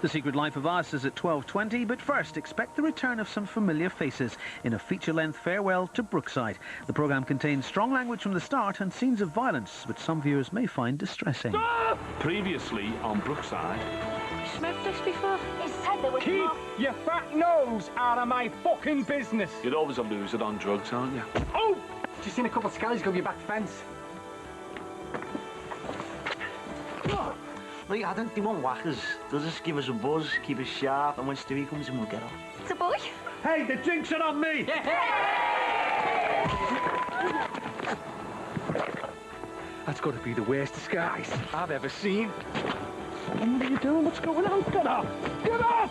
The Secret Life of Us is at 12:20, but first expect the return of some familiar faces in a feature-length farewell to Brookside. The programme contains strong language from the start and scenes of violence, which some viewers may find distressing. Stop! Previously on Brookside. You smoked this before? He said there was Keep your fat nose out of my fucking business. You're always a loser on drugs, aren't you? Oh! Just seen a couple of scallies go over your back fence. Look, I don't, they won't whack us. They'll just give us a buzz, keep us sharp, and when Stewie comes in, we'll get off. It's a boy. Hey, the drinks are on me! That's got to be the worst disguise I've ever seen. What are you doing? What's going on? Get up! Get up!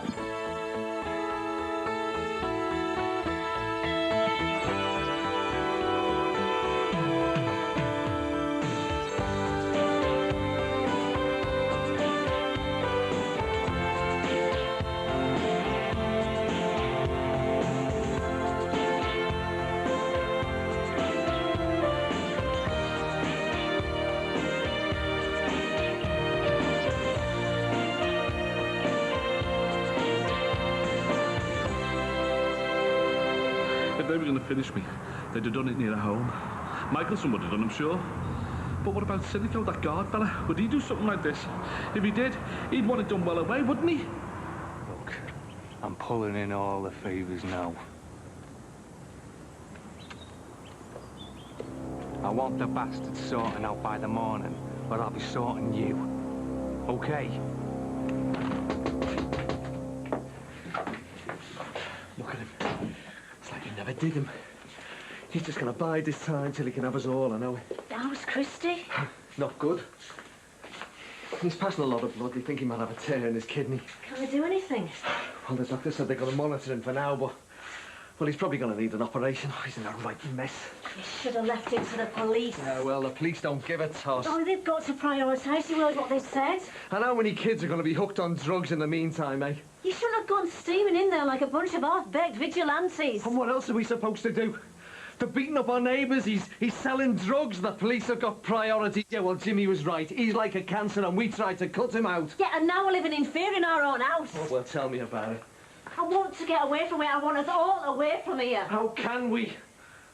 If they were going to finish me, they'd have done it near home. Michelson would have done, I'm sure. But what about Sinico, that guard fella? Would he do something like this? If he did, he'd want it done well away, wouldn't he? Look, I'm pulling in all the favours now. I want the bastard sorting out by the morning, but I'll be sorting you. Okay? Look at him. It's like you never did him. He's just going to bide this time till he can have us all, I know it. How's Christy? Not good. He's passing a lot of blood. They think he might have a tear in his kidney. Can I do anything? Well, the doctor said they're going to monitor him for now, but... Well, he's probably going to need an operation. Oh, he's in a right mess. You should have left it to the police. Yeah, well, the police don't give a toss. Oh, they've got to prioritise. You heard what they said. And how many kids are going to be hooked on drugs in the meantime, eh? You shouldn't have gone steaming in there like a bunch of half-baked vigilantes. And what else are we supposed to do? They're beating up our neighbours. He's selling drugs. The police have got priority. Yeah, well, Jimmy was right. He's like a cancer and we tried to cut him out. Yeah, and now we're living in fear in our own house. Oh, well, tell me about it. I want to get away from it. I want us all away from here. How can we?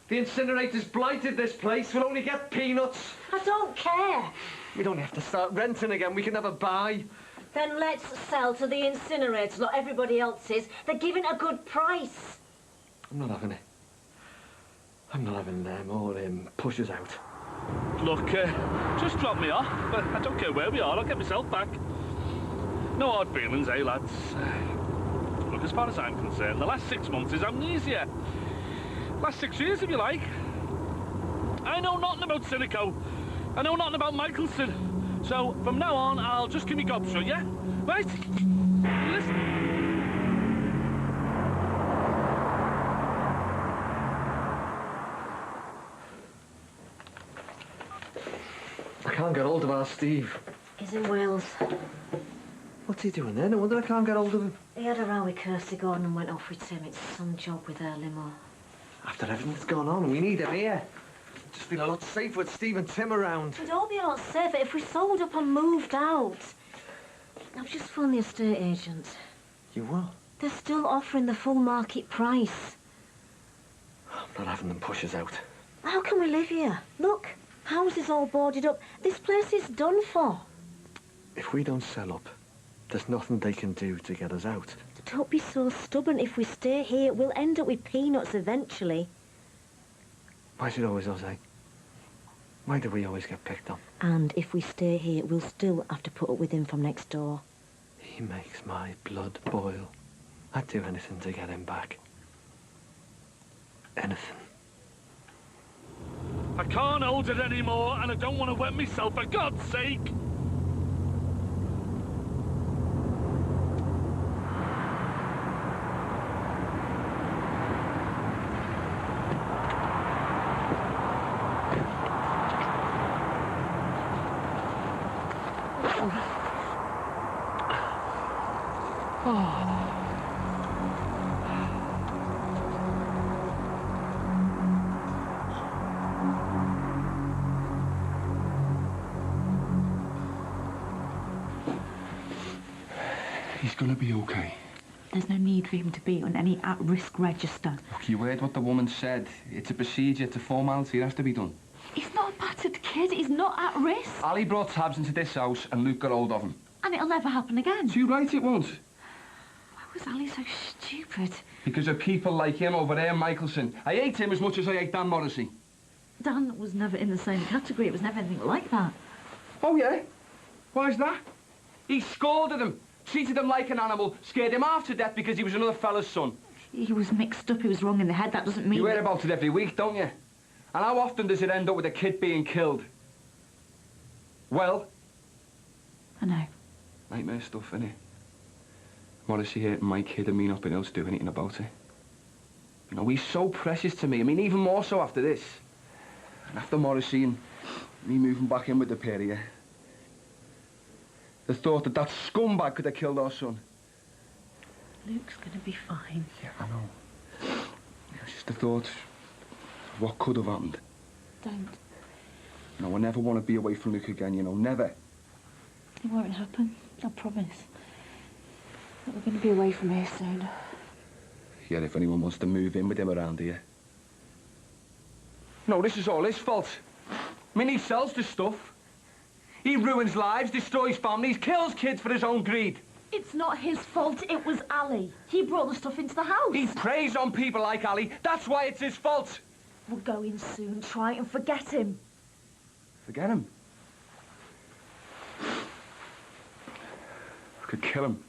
The incinerator's blighted this place. We'll only get peanuts. I don't care. We'd only have to start renting again. We can never buy. Then let's sell to the incinerator like everybody else is. They're giving a good price. I'm not having it. I'm not having them or him push us out. Look, just drop me off. But I don't care where we are, I'll get myself back. No hard feelings, eh, lads? Look, as far as I'm concerned, the last 6 months is amnesia. Last 6 years, if you like. I know nothing about Sinico. I know nothing about Michelson. So, from now on, I'll just give me gob shut, yeah? Right? Listen. I can't get hold of our Steve. He's in Wales. What's he doing there? No wonder I can't get hold of him. He had a row with Kirsty Gordon and went off with Tim. It's some job with her limo. After everything that's gone on, we need him here. Just feel a lot safer with Steve and Tim around. We'd all be a lot safer if we sold up and moved out. I've just phoned the estate agent. You what? They're still offering the full market price. I'm not having them push us out. How can we live here? Look, houses all boarded up. This place is done for. If we don't sell up, there's nothing they can do to get us out. Don't be so stubborn. If we stay here, we'll end up with peanuts eventually. Why is it always us, eh? Why do we always get picked on? And if we stay here, we'll still have to put up with him from next door. He makes my blood boil. I'd do anything to get him back. Anything. I can't hold it anymore, and I don't want to wet myself, for God's sake! He's gonna be okay. There's no need for him to be on any at-risk register. Look, you heard what the woman said. It's a procedure, it's a formality, it has to be done. He's not a battered kid, he's not at risk. Ali brought tabs into this house and Luke got hold of him. And it'll never happen again. Too right it won't. Why was Ali so stupid? Because of people like him over there, Michelson. I hate him as much as I hate Dan Morrissey. Dan was never in the same category, it was never anything like that. Oh, yeah? Why's that? He scolded him, treated him like an animal, scared him half to death because he was another fella's son. He was mixed up, he was wrong in the head, that doesn't mean... You hear about it every week, don't you? And how often does it end up with a kid being killed? Well? I know. Nightmare stuff, innit? Morrissey hurting my kid and me not being able to do anything about it. You know, he's so precious to me. I mean, even more so after this. And after Morrissey and me moving back in with the pair of you. The thought that that scumbag could have killed our son. Luke's gonna be fine. Yeah, I know. It's just the thought of what could have happened. Don't. You know, I never want to be away from Luke again, you know, never. It won't happen, I promise. But we're gonna be away from here soon. Yeah, if anyone wants to move in with him around here. No, this is all his fault. I mean, he sells this stuff. He ruins lives, destroys families, kills kids for his own greed. It's not his fault, it was Ali. He brought the stuff into the house. He preys on people like Ali. That's why it's his fault. We'll go in soon, try and forget him. Forget him? I could kill him.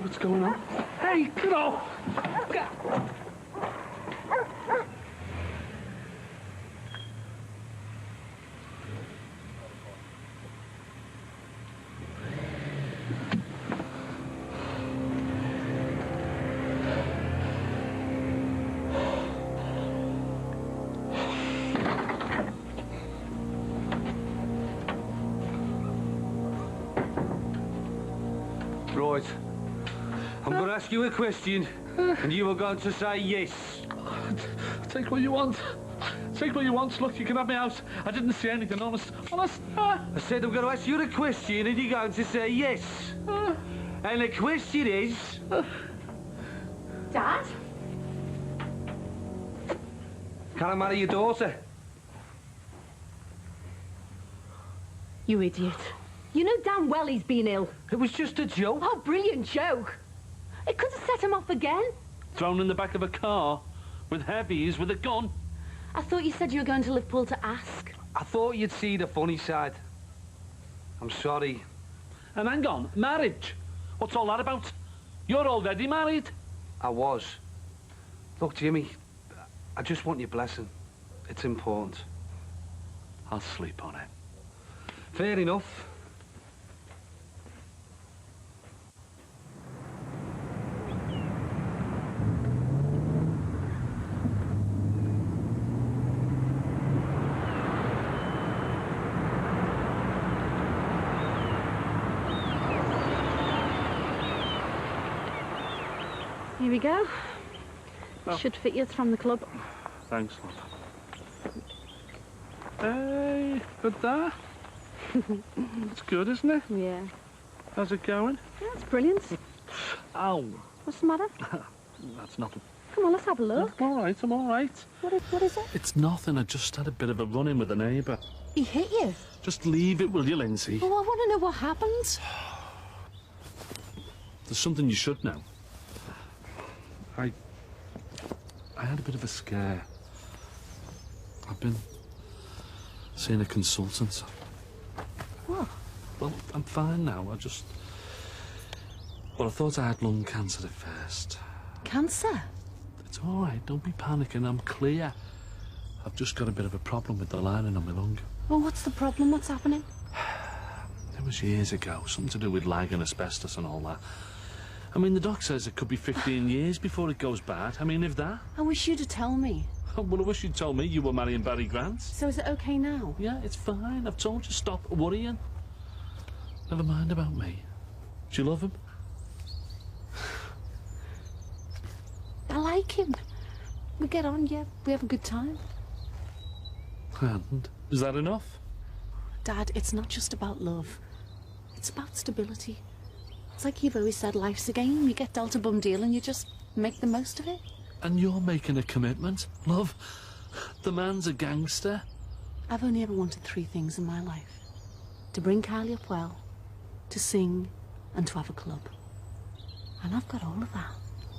What's going on? Hey, get off! Right. I'm going to ask you a question, and you are going to say yes. Take what you want. Take what you want. Look, you can have me out. I didn't say anything, honest. Honest. I said I'm going to ask you a question, and you're going to say yes. And the question is... Dad? Can I marry your daughter? You idiot. You know damn well he's been ill. It was just a joke. Oh, brilliant joke. It could have set him off again. Thrown in the back of a car with heavies with a gun. I thought you said you were going to Liverpool to ask. I thought you'd see the funny side. I'm sorry. And hang on, marriage. What's all that about? You're already married. I was. Look, Jimmy, I just want your blessing. It's important. I'll sleep on it. Fair enough. Here we go. Oh. Should fit you, it's from the club. Thanks, love. Hey, good there. It's good, isn't it? Yeah. How's it going? Yeah, it's brilliant. Ow. What's the matter? That's nothing. Come on, let's have a look. I'm all right, I'm all right. What is it? It's nothing. I just had a bit of a run-in with a neighbour. He hit you? Just leave it, will you, Lindsay? Oh, I want to know what happened. There's something you should know. I had a bit of a scare. I've been seeing a consultant. What? Well, I'm fine now. Well, I thought I had lung cancer at first. Cancer? It's all right. Don't be panicking. I'm clear. I've just got a bit of a problem with the lining on my lung. Well, what's the problem? What's happening? It was years ago. Something to do with lag and asbestos and all that. I mean, the doc says it could be 15 years before it goes bad. I mean, if that. I wish you'd have told me. Well, I wish you'd told me you were marrying Barry Grant. So is it okay now? Yeah, it's fine. I've told you, stop worrying. Never mind about me. Do you love him? I like him. We get on, yeah. We have a good time. And is that enough? Dad, it's not just about love. It's about stability. It's like you've always said, life's a game. You get dealt a bum deal and you just make the most of it. And you're making a commitment, love. The man's a gangster. I've only ever wanted 3 things in my life. To bring Kylie up well, to sing, and to have a club. And I've got all of that.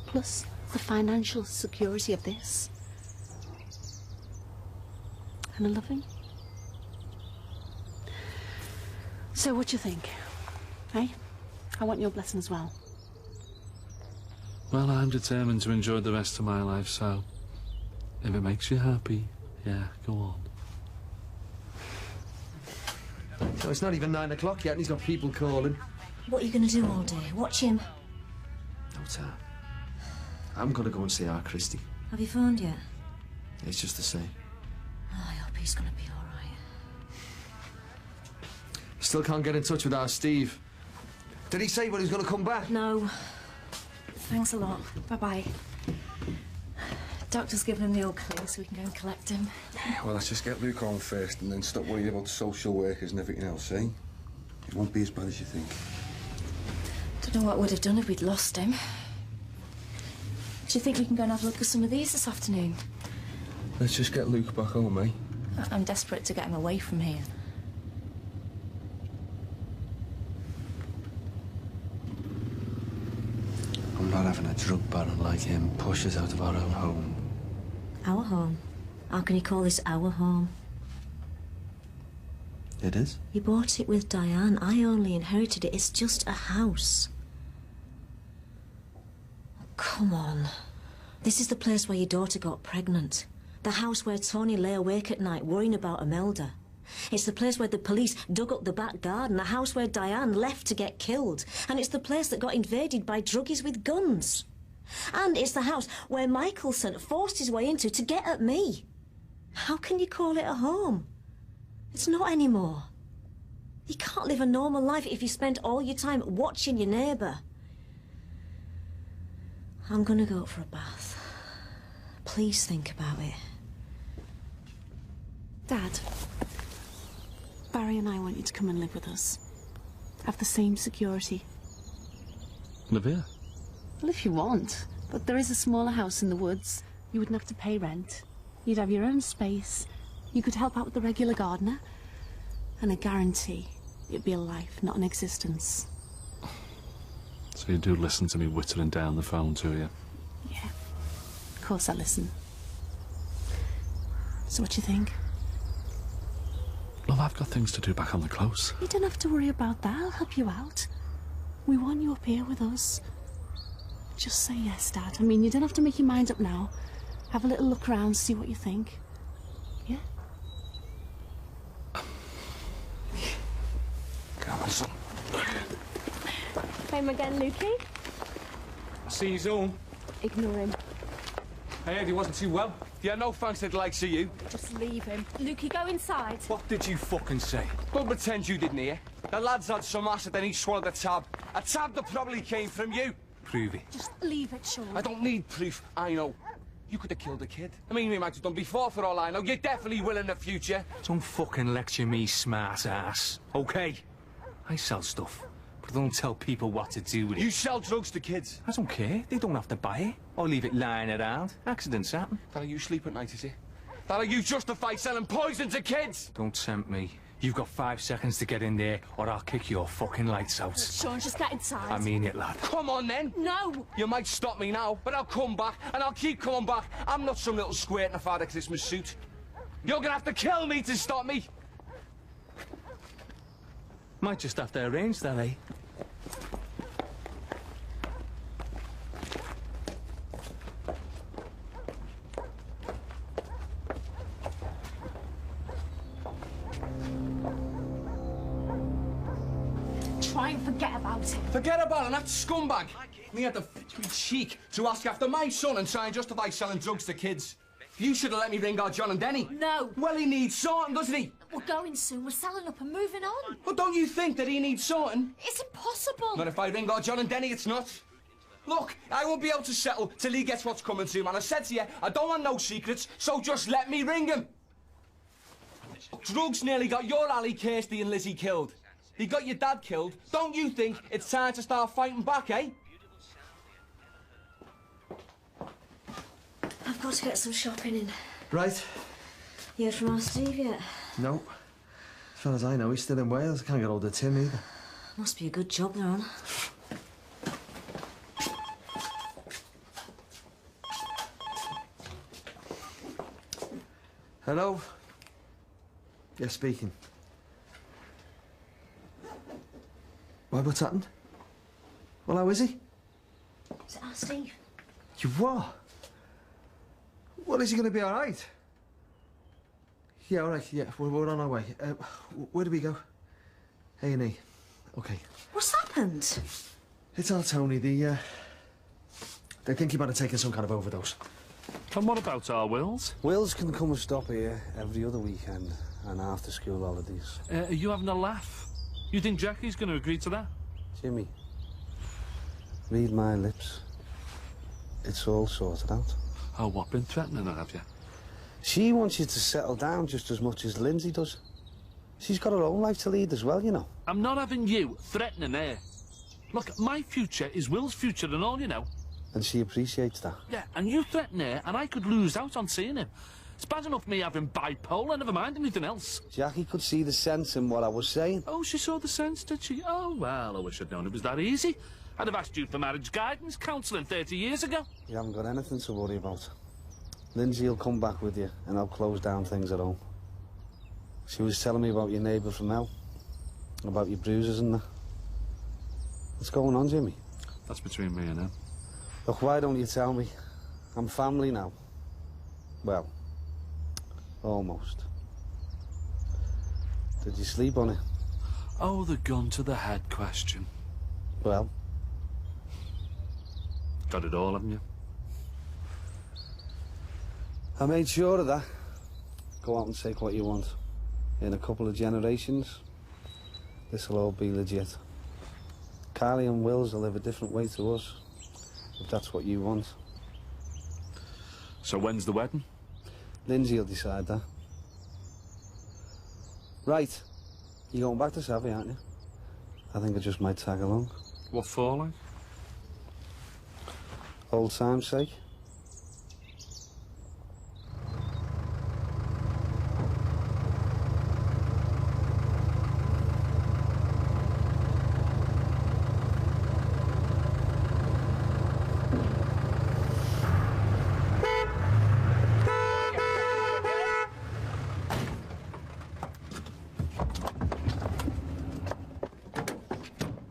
Plus the financial security of this. And I love him. So what do you think? Hey? I want your blessing as well. Well, I'm determined to enjoy the rest of my life, so if it makes you happy, yeah, go on. So it's not even 9 o'clock yet and he's got people calling. What are you going to do all day? Watch him? No time. I'm going to go and see our Christy. Have you phoned yet? It's just the same. Oh, I hope he's going to be all right. Still can't get in touch with our Steve. Did he say when he's going to come back? No. Thanks a lot. Bye-bye. Doctor's given him the old clue so we can go and collect him. Well, let's just get Luke on first and then stop worrying about the social workers and everything else, eh? It won't be as bad as you think. Don't know what we'd have done if we'd lost him. Do you think we can go and have a look at some of these this afternoon? Let's just get Luke back home, eh? I'm desperate to get him away from here. I'm not having a drug baron like him push us out of our own home. Our home? How can you call this our home? It is? You bought it with Diane. I only inherited it. It's just a house. Oh, come on. This is the place where your daughter got pregnant. The house where Tony lay awake at night worrying about Imelda. It's the place where the police dug up the back garden, the house where Diane left to get killed. And it's the place that got invaded by druggies with guns. And it's the house where Michelson forced his way into to get at me. How can you call it a home? It's not anymore. You can't live a normal life if you spend all your time watching your neighbour. I'm gonna go for a bath. Please think about it. Dad, Barry and I want you to come and live with us. Have the same security. Live here? Well, if you want. But there is a smaller house in the woods. You wouldn't have to pay rent. You'd have your own space. You could help out with the regular gardener. And I guarantee it'd be a life, not an existence. So you do listen to me whittling down the phone to you? Yeah, of course I listen. So what do you think? Love, I've got things to do back on the close. You don't have to worry about that. I'll help you out. We want you up here with us. Just say yes, Dad. I mean, you don't have to make your mind up now. Have a little look around, see what you think. Yeah? Come on, son. Home again, Lukey? See you soon. Ignore him. I heard he wasn't too well. Yeah, no thanks to the likes of you. Just leave him. Lukey, go inside. What did you fucking say? Don't pretend you didn't hear. The lads had some acid, then he swallowed a tab. A tab that probably came from you. Prove it. Just leave it, Sean. I don't need proof, I know. You could have killed the kid. I mean, we might have done before for all I know. You definitely will in the future. Don't fucking lecture me, smart ass. Okay? I sell stuff, but I don't tell people what to do with it. You sell drugs to kids. I don't care. They don't have to buy it. Or leave it lying around. Accidents happen. That how you sleep at night, is it? That how you justify selling poison to kids? Don't tempt me. You've got 5 seconds to get in there, or I'll kick your fucking lights out. Sean, just get inside. I mean it, lad. Come on, then. No! You might stop me now, but I'll come back, and I'll keep coming back. I'm not some little squirt in a Father Christmas suit. You're gonna have to kill me to stop me. Might just have to arrange that, eh? Try and forget about it. Forget about it, that scumbag. And he had the cheek to ask after my son and try and justify selling drugs to kids. You should have let me ring our John and Denny. No. Well, he needs sorting, doesn't he? We're going soon. We're selling up and moving on. Well, don't you think that he needs sorting? It's impossible. Not if I ring our John and Denny, it's not. Look, I won't be able to settle till he gets what's coming to him, and I said to you, I don't want no secrets, so just let me ring him. Drugs nearly got your Ali, Kirsty and Lizzie killed. He got your dad killed. Don't you think it's time to start fighting back, eh? I've got to get some shopping in. Right. You heard from our Steve yet? No. As far as I know, he's still in Wales. I can't get hold of Tim either. Must be a good job they're on. Hello? Yes, speaking. Why, what's happened? Well, how is he? Is it our Steve? You what? Well, is he going to be all right? Yeah, all right, yeah, we're on our way. Where do we go? A&E. OK. What's happened? It's our Tony. They think he might have taken some kind of overdose. And what about our Wills? Wills can come and stop here every other weekend and after school holidays. Are you having a laugh? You think Jackie's going to agree to that? Jimmy, read my lips. It's all sorted out. Oh, what, been threatening her, have you? She wants you to settle down just as much as Lindsay does. She's got her own life to lead as well, you know. I'm not having you threatening her. Look, my future is Will's future and all, you know. And she appreciates that. Yeah, and you threaten her, and I could lose out on seeing him. It's bad enough me having bipolar, never mind anything else. Jackie could see the sense in what I was saying. Oh, she saw the sense, did she? Oh, well, I wish I'd known it was that easy. I'd have asked you for marriage guidance counselling 30 years ago. You haven't got anything to worry about. Lindsay will come back with you, and I'll close down things at home. She was telling me about your neighbour from hell, about your bruises and that. What's going on, Jimmy? That's between me and him. Look, why don't you tell me? I'm family now. Well, almost. Did you sleep on it? Oh, the gun to the head question. Well? Got it all, haven't you? I made sure of that. Go out and take what you want. In a couple of generations, this'll all be legit. Carly and Wills will live a different way to us, if that's what you want. So when's the wedding? Lindsay will decide that. Right. You're going back to Savvy, aren't you? I think I just might tag along. What for, like? Old time's sake.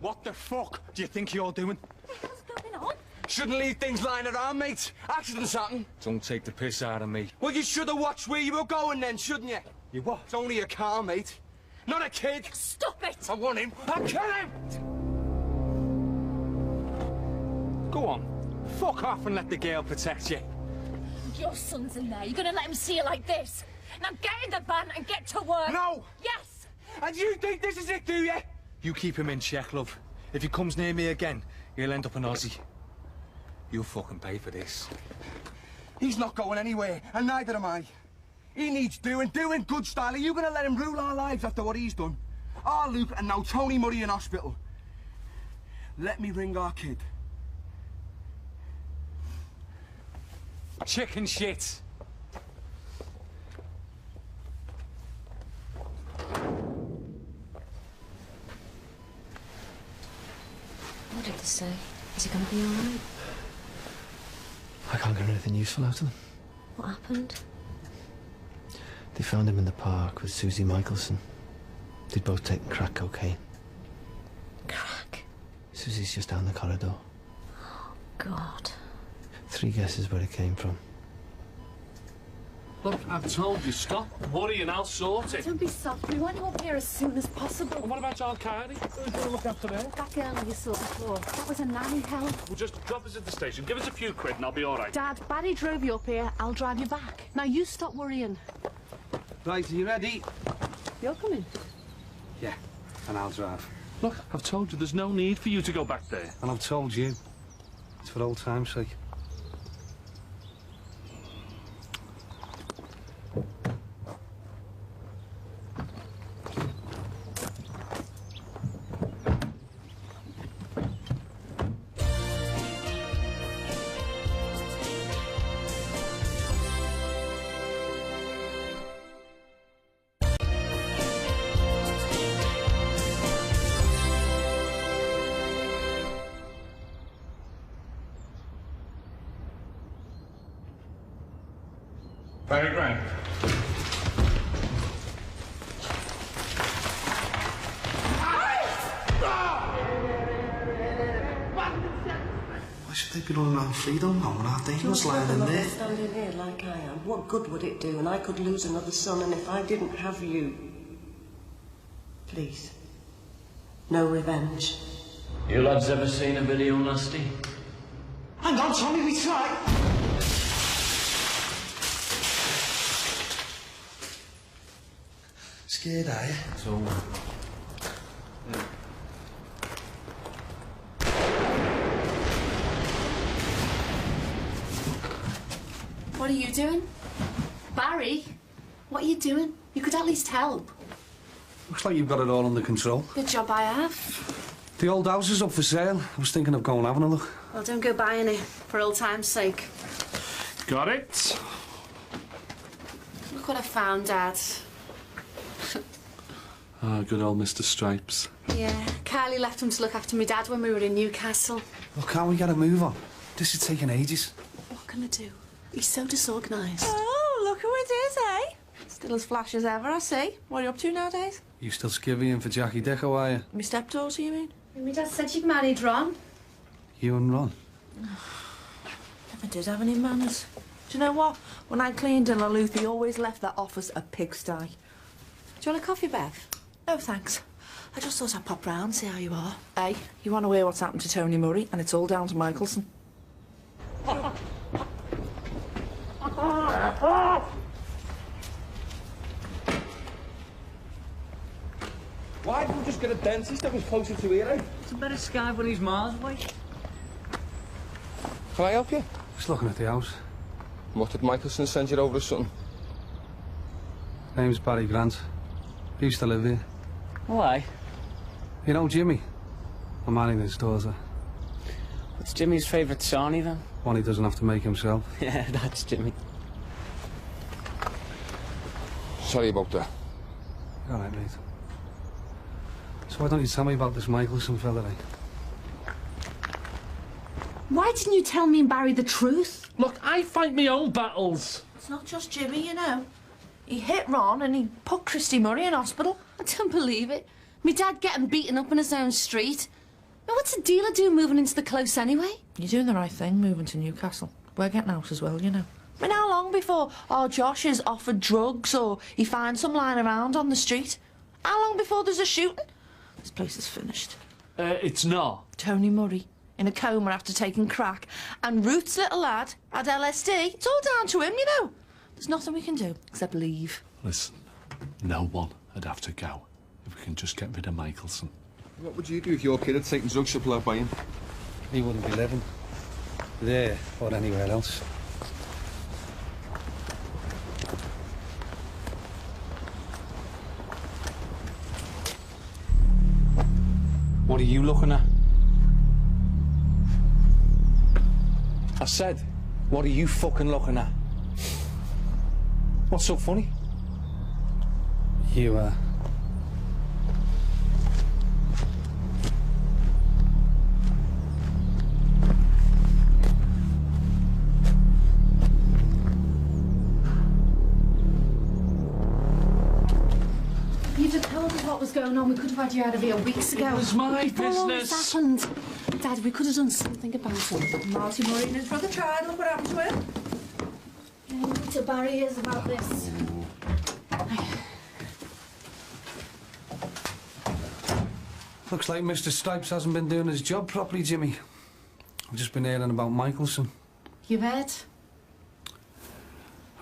What the fuck do you think you're doing? What's going on? Shouldn't leave things lying around, mate. Accidents happen. Don't take the piss out of me. Well, you should have watched where you were going then, shouldn't you? You what? It's only a car, mate. Not a kid. Stop it! I want him. I'll kill him! Go on. Fuck off and let the girl protect you. Your son's in there. You're going to let him see you like this? Now get in the van and get to work. No! Yes! And you think this is it, do you? You keep him in check, love. If he comes near me again, he'll end up an Aussie. You'll fucking pay for this. He's not going anywhere, and neither am I. He needs doing good style. Are you going to let him rule our lives after what he's done? Our Luke and now Tony Murray in hospital. Let me ring our kid. Chicken shit. What did they say? Is he going to be all right? I can't get anything useful out of them. What happened? They found him in the park with Susie Michelson. They'd both taken crack cocaine. Crack? Susie's just down the corridor. God. 3 guesses where it came from. Look, I've told you, stop worrying, I'll sort it. Don't be soft. We want you up here as soon as possible. And what about John Carney? Who's going to look after her? That girl you saw before, that was a nanny help. Well, just drop us at the station, give us a few quid and I'll be all right. Dad, Barry drove you up here. I'll drive you back. Now you stop worrying. Right, are you ready? You're coming. Yeah, and I'll drive. Look, I've told you there's no need for you to go back there. And I've told you. It's for old time's sake. Very grand. Why should they be running around freedom now when our Dana's lying in there? Standing here like I am, what good would it do? And I could lose another son, and if I didn't have you... Please. No revenge. You lads ever seen a video nasty? Hang on, Tommy, we try. Scared, are you? So, What are you doing? Barry? What are you doing? You could at least help. Looks like you've got it all under control. Good job I have. The old house is up for sale. I was thinking of going and having a look. Well, don't go buying it, for old time's sake. Got it? Look what I found, Dad. Ah, good old Mr. Stripes. Yeah, Carly left him to look after me dad when we were in Newcastle. Well, can't we get a move on? This is taking ages. What can I do? He's so disorganised. Oh, look who it is, eh? Still as flash as ever, I see. What are you up to nowadays? You still skivvying for Jackie Deco, are you? My stepdaughter, you mean? My dad said she'd married Ron. You and Ron? Never did have any manners. Do you know what? When I cleaned in Lalooth, he always left that office a pigsty. Do you want a coffee, Beth? No, thanks. I just thought I'd pop round, see how you are. Hey, you want to hear what's happened to Tony Murray, and it's all down to Michelson. Why don't we just get a dentist that was closer to here, eh? it's a better sky when he's miles away. Can I help you? Just looking at the house. What did Michelson send you over or something? Name's Barry Grant. He used to live here. Why? You know Jimmy? I'm marrying his daughter. What's Jimmy's favourite Sawney, then? One he doesn't have to make himself. Yeah, that's Jimmy. Sorry about that. All right, mate. So why don't you tell me about this Michelson fella, eh? Why didn't you tell me and Barry the truth? Look, I fight my own battles. It's not just Jimmy, you know. He hit Ron and he put Christy Murray in hospital. I don't believe it. Me dad getting beaten up in his own street. Now, what's the dealer doing moving into the close anyway? You're doing the right thing, moving to Newcastle. We're getting out as well, you know. I mean, how long before our Josh is offered drugs or he finds some lying around on the street? How long before there's a shooting? This place is finished. It's not. Tony Murray, in a coma after taking crack, and Ruth's little lad had LSD. It's all down to him, you know. There's nothing we can do except leave. Listen, no one would have to go if we can just get rid of Michelson. What would you do if your kid had taken drug supplied by him? He wouldn't be living there or anywhere else. What are you looking at? I said, what are you fucking looking at? What's so funny? You, You'd have told us what was going on. We could have had you out of here weeks ago. It was my Before all this business. happened. Dad, we could have done something about it. Marty Murray and his brother tried. Look what happened to him. To Barry hears about this. Looks like Mr. Stripes hasn't been doing his job properly, Jimmy. I've just been hearing about Michelson. You've heard?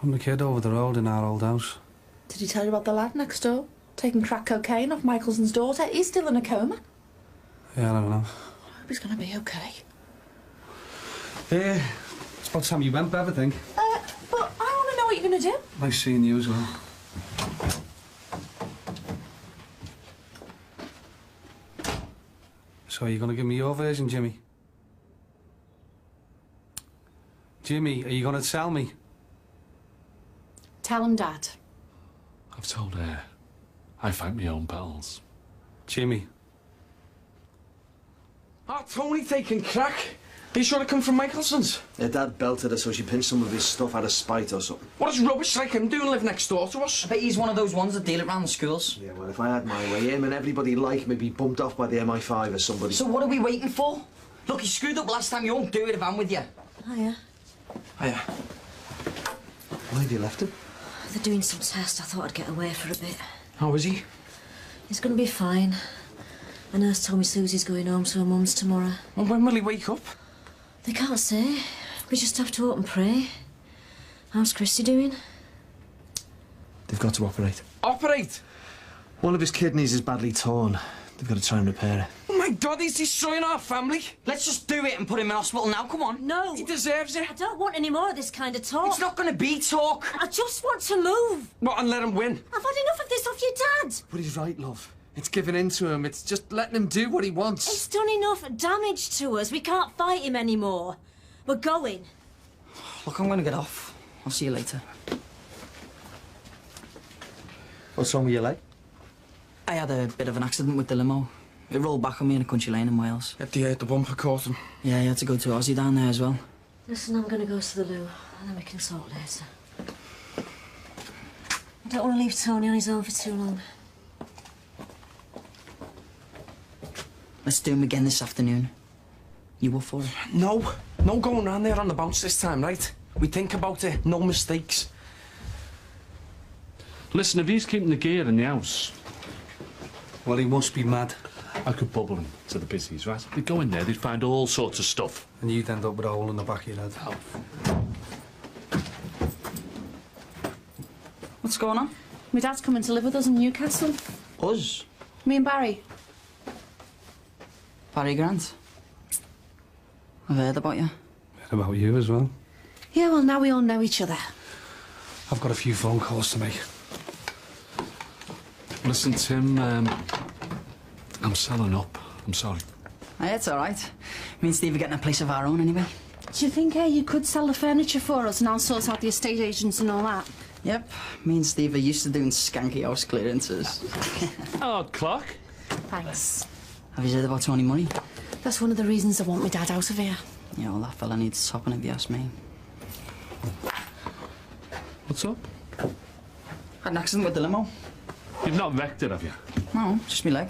I'm the kid over the road in our old house. Did he tell you about the lad next door? Taking crack cocaine off Michelson's daughter? He's still in a coma. Yeah, I don't know. I hope he's going to be okay. Yeah, it's about time you went, Bev, I think. But I want to know what you're going to do. Nice seeing you as well. So, are you going to give me your version, Jimmy? Jimmy, are you going to tell me? Tell him, Dad. I've told her. I fight my own battles. Jimmy. Oh, Tony taking crack. Are you sure it come from Michelson's? Her dad belted her so she pinched some of his stuff out of spite or something. What does rubbish like him doing live next door to us? I bet he's one of those ones that deal it round the schools. Yeah, well, if I had my way, him and everybody like me be bumped off by the MI5 or somebody. So what are we waiting for? Look, he screwed up last time. You won't do it if I'm with you. Hiya. Hiya. Why have you left him? They're doing some tests. I thought I'd get away for a bit. How is he? He's going to be fine. A nurse told me Susie's going home to her mum's tomorrow. Well, when will he wake up? They can't say. We just have to hope and pray. How's Christy doing? They've got to operate. Operate? One of his kidneys is badly torn. They've got to try and repair it. Oh my God, he's destroying our family. Let's just do it and put him in hospital now. Come on. No. He deserves it. I don't want any more of this kind of talk. It's not going to be talk. I just want to move. What, and let him win? I've had enough of this off your dad. But he's right, love. It's giving in to him. It's just letting him do what he wants. It's done enough damage to us. We can't fight him anymore. We're going. Look, I'm going to get off. I'll see you later. What's wrong with your leg? I had a bit of an accident with the limo. It rolled back on me in a country lane in Wales. The bumper caught him. Yeah, he had to go to Aussie down there as well. Listen, I'm going to go to the loo, and then we can talk later. I don't want to leave Tony on his own for too long. Let's do him again this afternoon. You up for it? No. No going round there on the bounce this time, right? We think about it. No mistakes. Listen, if he's keeping the gear in the house... Well, he must be mad. I could bubble him to the business, right? They'd go in there, they'd find all sorts of stuff. And you'd end up with a hole in the back of your head. Oh. What's going on? My dad's coming to live with us in Newcastle. Us? Me and Barry. Barry Grant. I've heard about you. Heard about you as well. Yeah, well, now we all know each other. I've got a few phone calls to make. Listen, Tim, I'm selling up. I'm sorry. Hey, it's all right. Me and Steve are getting a place of our own anyway. Do you think you could sell the furniture for us and I'll sort out the estate agents and all that? Yep. Me and Steve are used to doing skanky house clearances. Hard clock. Thanks. Have you heard about Tony Murray? That's one of the reasons I want my dad out of here. Yeah, well, that fella needs topping if you ask me. What's up? Had an accident with the limo. You've not wrecked it, have you? No, just me leg.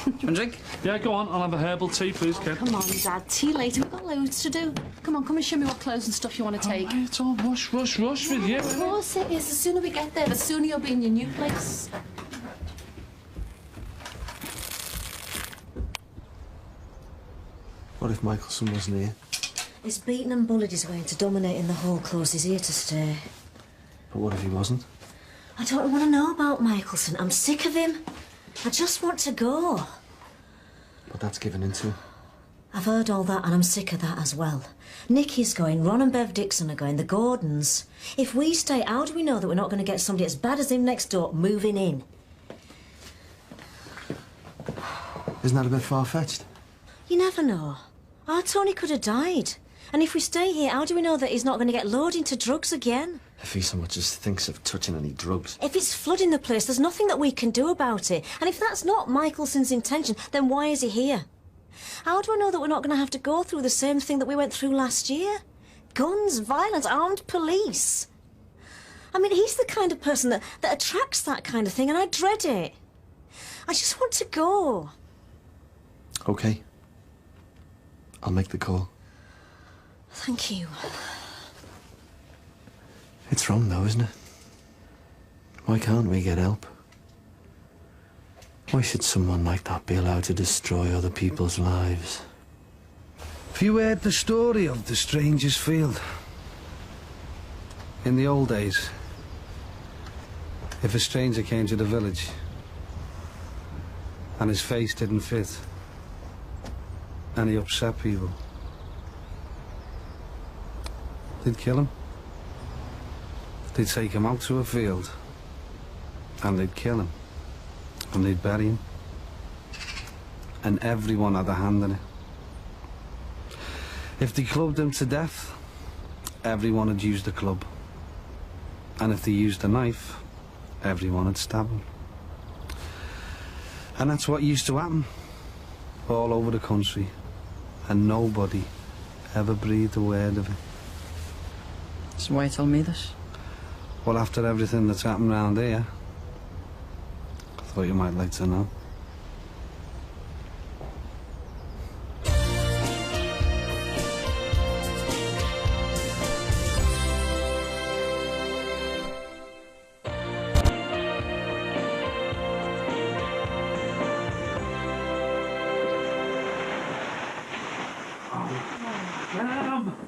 Do you want a drink? Yeah, go on. I'll have a herbal tea, please, Ken. Come on, Dad. Tea later. We've got loads to do. Come on, come and show me what clothes and stuff you want to take. Oh, it's all rush with you. Of course it is. The sooner we get there, the sooner you'll be in your new place. What if Michelson wasn't here? He's beaten and bullied his way into dominating the whole close. He's here to stay. But what if he wasn't? I don't want to know about Michelson. I'm sick of him. I just want to go. But that's given in to him. I've heard all that and I'm sick of that as well. Nicky's going, Ron and Bev Dixon are going, the Gordons. If we stay, how do we know that we're not going to get somebody as bad as him next door moving in? Isn't that a bit far-fetched? You never know. Our Tony could have died. And if we stay here, how do we know that he's not going to get lured into drugs again? If he so much as thinks of touching any drugs. If it's flooding the place, there's nothing that we can do about it. And if that's not Michelson's intention, then why is he here? How do I know that we're not going to have to go through the same thing that we went through last year? Guns, violence, armed police. I mean, he's the kind of person that attracts that kind of thing, and I dread it. I just want to go. OK. I'll make the call. Thank you. It's wrong, though, isn't it? Why can't we get help? Why should someone like that be allowed to destroy other people's lives? Have you heard the story of the Stranger's Field? In the old days, if a stranger came to the village and his face didn't fit and he upset people, they'd kill him. They'd take him out to a field and they'd kill him and they'd bury him. And everyone had a hand in it. If they clubbed him to death, everyone had used the club. And if they used a knife, everyone had stabbed him. And that's what used to happen all over the country. And nobody ever breathed a word of it. So why you tell me this? Well, after everything that's happened around here, I thought you might like to know.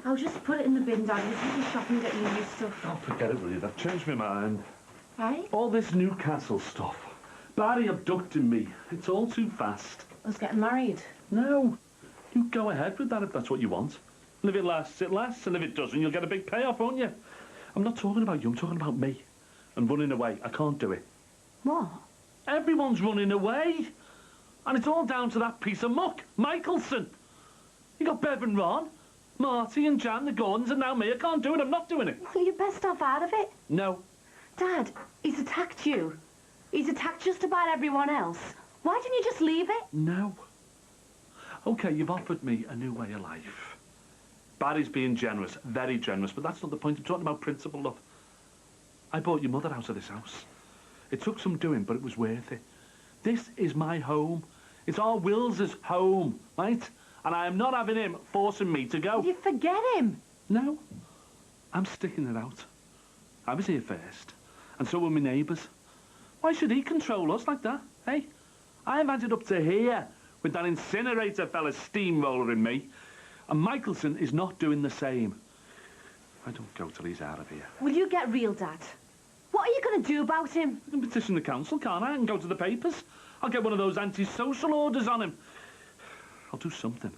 I'll just put it in the bin, Dad. He's going to shop and get you new stuff. Oh, forget it, will you? That changed my mind. Hey? All this Newcastle stuff. Barry abducting me. It's all too fast. Us getting married? No. You go ahead with that if that's what you want. And if it lasts, it lasts. And if it doesn't, you'll get a big payoff, won't you? I'm not talking about you. I'm talking about me. And running away. I can't do it. What? Everyone's running away. And it's all down to that piece of muck, Michelson. You got Bev and Ron, Marty and Jan, the Gordons, and now me. I can't do it. I'm not doing it. Well, you're best off out of it. No. Dad, he's attacked you. He's attacked just about everyone else. Why didn't you just leave it? No. OK, you've offered me a new way of life. Barry's being generous, very generous, but that's not the point. I'm talking about principle, love. I bought your mother out of this house. It took some doing, but it was worth it. This is my home. It's our Wills's home, right? And I am not having him forcing me to go. You forget him. No. I'm sticking it out. I was here first, and so were my neighbours. Why should he control us like that, eh? I've had it up to here with that incinerator fella steamrolling me, and Michelson is not doing the same. I don't go till he's out of here. Will you get real, Dad? What are you going to do about him? I can petition the council, can't I? And go to the papers. I'll get one of those anti-social orders on him. I'll do something.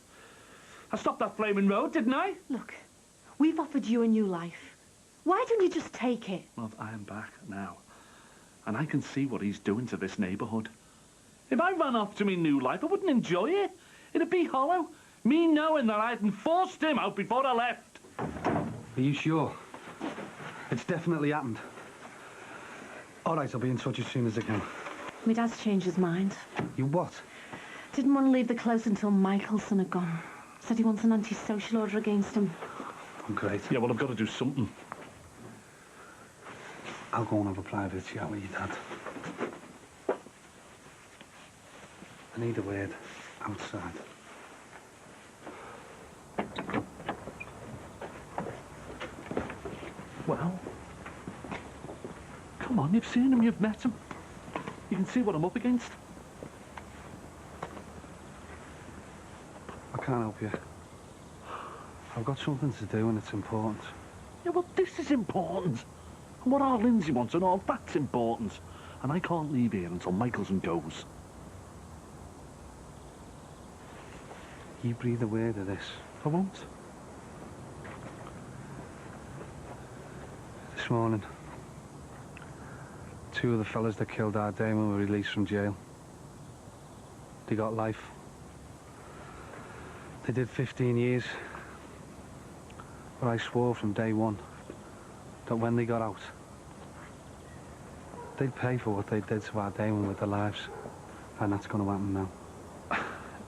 I stopped that flaming road, didn't I? Look, we've offered you a new life. Why don't you just take it? Love, I am back now. And I can see what he's doing to this neighbourhood. If I ran off to me new life, I wouldn't enjoy it. It'd be hollow. Me knowing that I hadn't forced him out before I left. Are you sure? It's definitely happened. All right, I'll be in touch as soon as I can. My dad's changed his mind. You what? Didn't want to leave the close until Michelson had gone. Said he wants an anti-social order against him. Oh, great. Yeah, well, I've got to do something. I'll go and have a private chat with your dad. I need a word outside. Well, come on, you've seen him, you've met him. You can see what I'm up against. I can't help you. I've got something to do and it's important. Yeah, well, this is important. And what our Lindsay wants and all that's important. And I can't leave here until Michelson goes. You breathe a word of this. I won't. This morning, 2 of the fellas that killed our Damon were released from jail. They got life. They did 15 years. But I swore from day one that when they got out, they'd pay for what they did to our Damon with their lives. And that's going to happen now.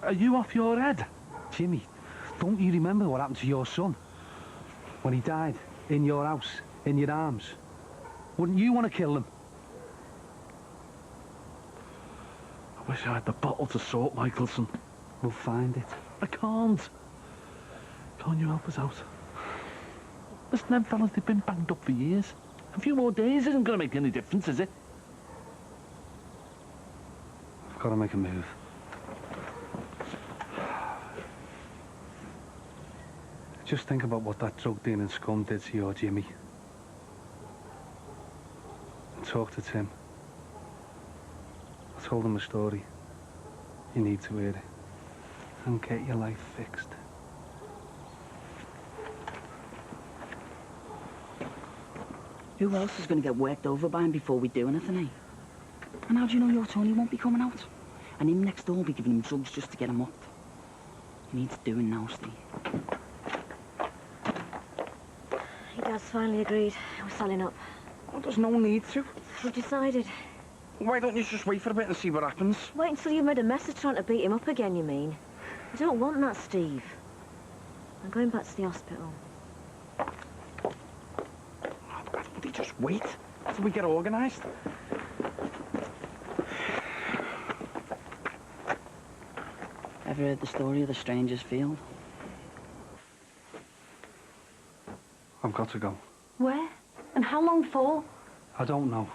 Are you off your head? Jimmy, don't you remember what happened to your son? When he died in your house, in your arms. Wouldn't you want to kill him? I wish I had the bottle to sort Michelson. We'll find it. I can't. Can't you help us out? Listen, them fellas, they've been banged up for years. A few more days isn't going to make any difference, is it? I've got to make a move. Just think about what that drug-dealing scum did to your Jimmy. I talked to Tim. I told him a story. You need to hear it. And get your life fixed. Who else is going to get worked over by him before we do anything, eh? And how do you know your Tony won't be coming out? And him next door will be giving him drugs just to get him up. He needs doing now, Steve. Your dad's finally agreed. We're selling up. Well, there's no need to. We've decided. Why don't you just wait for a bit and see what happens? Wait until you've made a mess of trying to beat him up again, you mean? I don't want that, Steve. I'm going back to the hospital. They just wait till we get organised. Ever heard the story of the Stranger's Field? I've got to go. Where? And how long for? I don't know.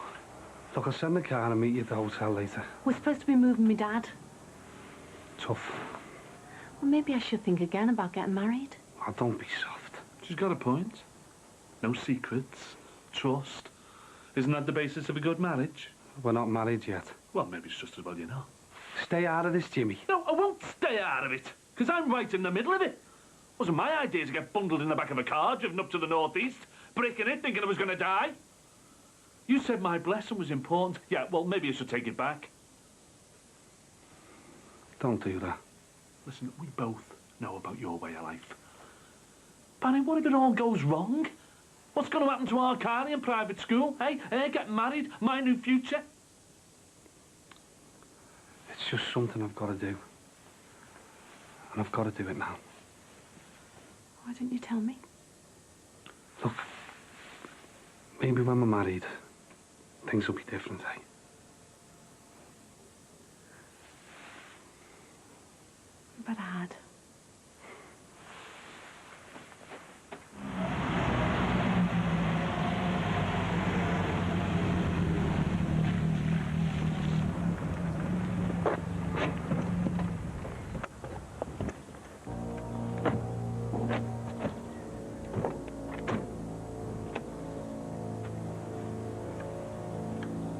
Look, I'll send the car and meet you at the hotel later. We're supposed to be moving me dad. Tough. Well, maybe I should think again about getting married. Oh, don't be soft. She's got a point. No secrets. Trust. Isn't that the basis of a good marriage? We're not married yet. Well, maybe it's just as well you know. Stay out of this, Jimmy. No, I won't stay out of it, because I'm right in the middle of it. Wasn't my idea to get bundled in the back of a car, driven up to the northeast, breaking it, thinking I was going to die. You said my blessing was important. Yeah, well, maybe I should take it back. Don't do that. Listen, we both know about your way of life. Barry, what if it all goes wrong? What's going to happen to our Carly in private school, eh? Getting married, my new future? It's just something I've got to do. And I've got to do it now. Why didn't you tell me? Look, maybe when we're married, things will be different, eh? But I had.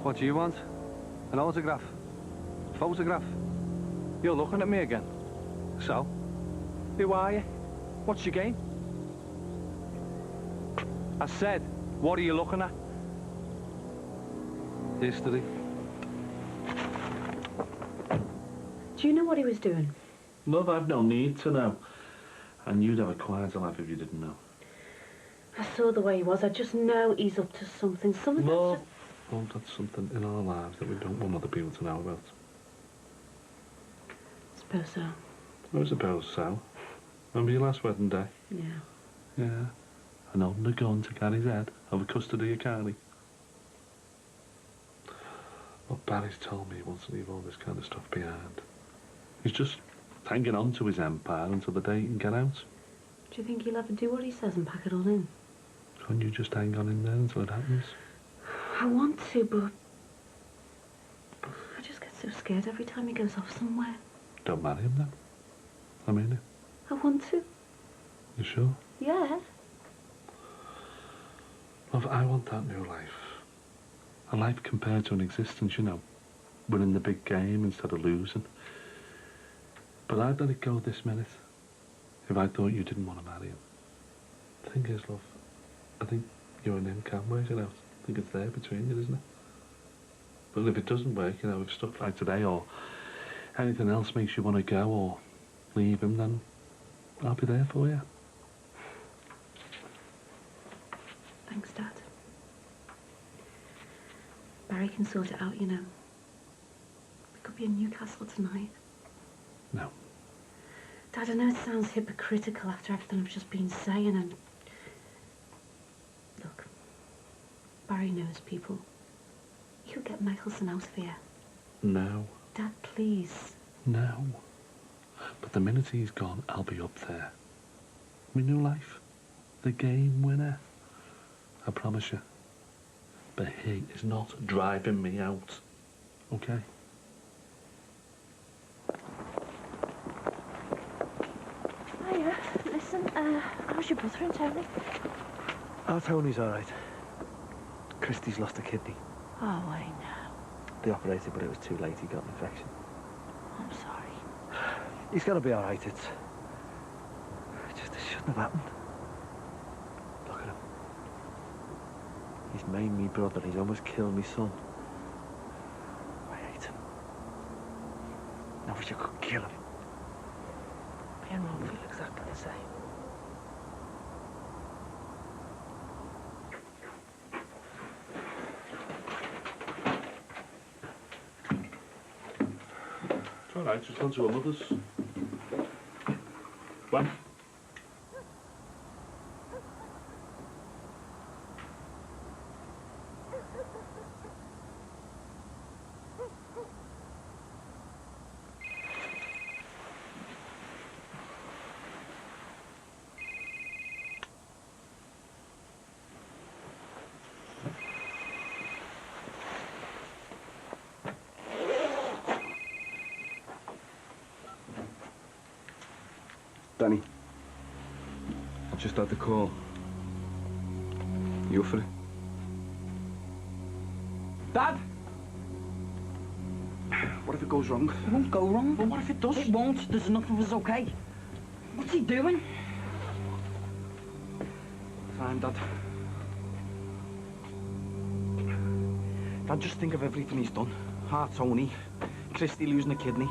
What do you want? An autograph? Photograph? You're looking at me again. So? Who are you? What's your game? I said, what are you looking at? History. Do you know what he was doing? Love, I've no need to know. And you'd have a quieter life if you didn't know. I saw the way he was. I just know he's up to something. Something Love, well, that's something in our lives that we don't want other people to know about. I suppose so. I suppose so. Remember your last wedding day? Yeah. Yeah. And holding a gun to Gary's head over custody of Carly. Well, Barry's told me he wants to leave all this kind of stuff behind. He's just hanging on to his empire until the day he can get out. Do you think he'll ever do what he says and pack it all in? Can't you just hang on in there until it happens? I want to, but I just get so scared every time he goes off somewhere. Don't marry him then. I mean it. I want to. You sure? Yeah. Love, I want that new life. A life compared to an existence, you know. Winning the big game instead of losing. But I'd let it go this minute if I thought you didn't want to marry him. The thing is, love, I think you and him can work it out. I think it's there between you, isn't it? But if it doesn't work, you know, if stuff like today or anything else makes you want to go or leave him, then I'll be there for you. Thanks, Dad. Barry can sort it out, you know. We could be in Newcastle tonight. No. Dad, I know it sounds hypocritical after everything I've just been saying, and... Look, Barry knows people. You could get Michelson out of here. No. Dad, please. No. But the minute he's gone, I'll be up there. My new life. The game winner. I promise you. but he is not driving me out. Okay? Hiya, listen, how's your brother and Tony? Oh, Tony's all right. Christy's lost a kidney. Oh, I know. They operated, but it was too late. He got an infection. I'm sorry. He's got to be all right. It shouldn't have happened. Look at him. He's made me brother. He's almost killed me son. I hate him. I wish I could kill him. Me and Ron feel exactly the same. It's all right, just gone to her mother's. What? Danny, I just had the call. You up for it? Dad? What if it goes wrong? It won't go wrong. But what if it does? It won't. There's enough of us okay. What's he doing? Fine, Dad. Dad, just think of everything he's done. Tony, Christy losing a kidney.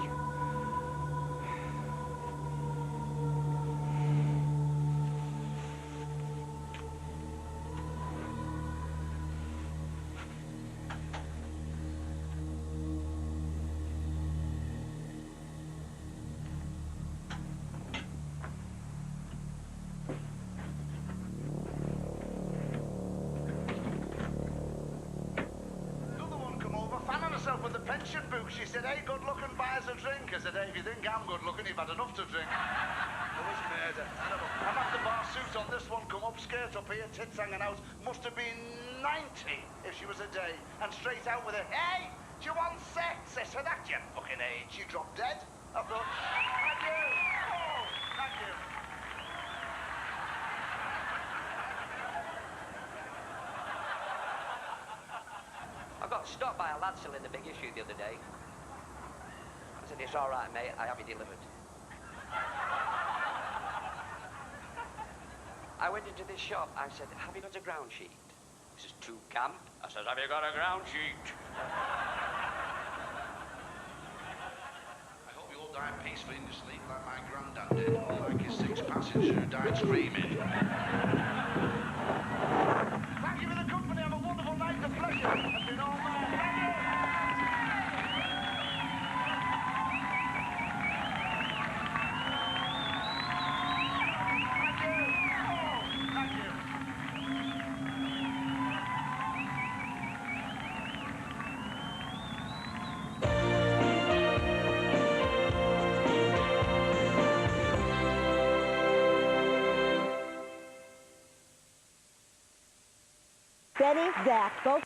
With the pension book, she said, hey, good looking, buy us a drink. I said, hey, if you think I'm good looking, you've had enough to drink. It was murder. Terrible. I'm at the bar suit on this one, come up, skirt up here, tits hanging out. Must have been 90 if she was a day. And straight out with a, hey, do you want sex? I said, at your fucking age, you dropped dead. I thought, thank you. Oh, thank you. I got stopped by a lad selling the big issue the other day. I said, it's all right, mate, I have it delivered. I went into this shop, I said, have you got a ground sheet? He says, too camp. I said, have you got a ground sheet? I hope you all die peacefully in your sleep like my granddad did, unlike his 6 passengers who died screaming. Thank you for the company. Have a wonderful night of pleasure. I've been all mine. Ready, Zach, go.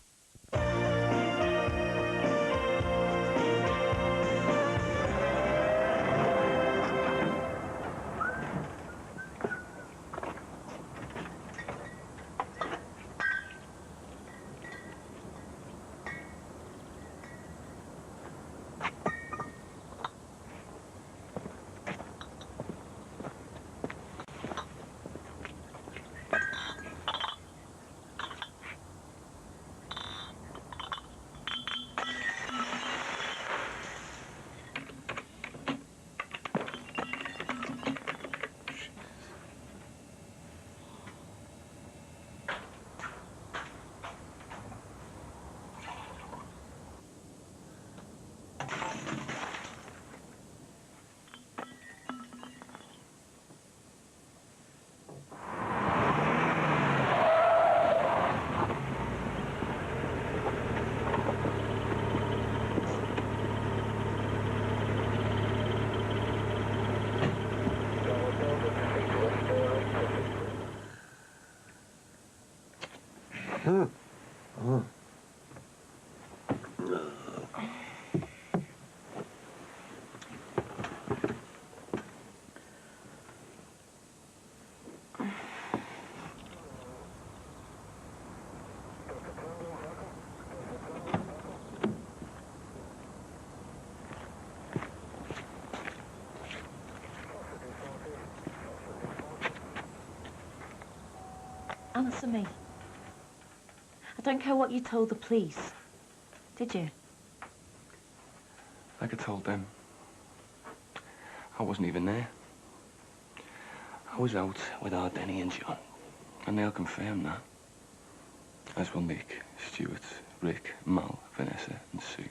Answer me. I don't care what you told the police. Did you? Like I told them, I wasn't even there. I was out with our Denny and John, and they'll confirm that. As will Nick, Stuart, Rick, Mal, Vanessa and Sue.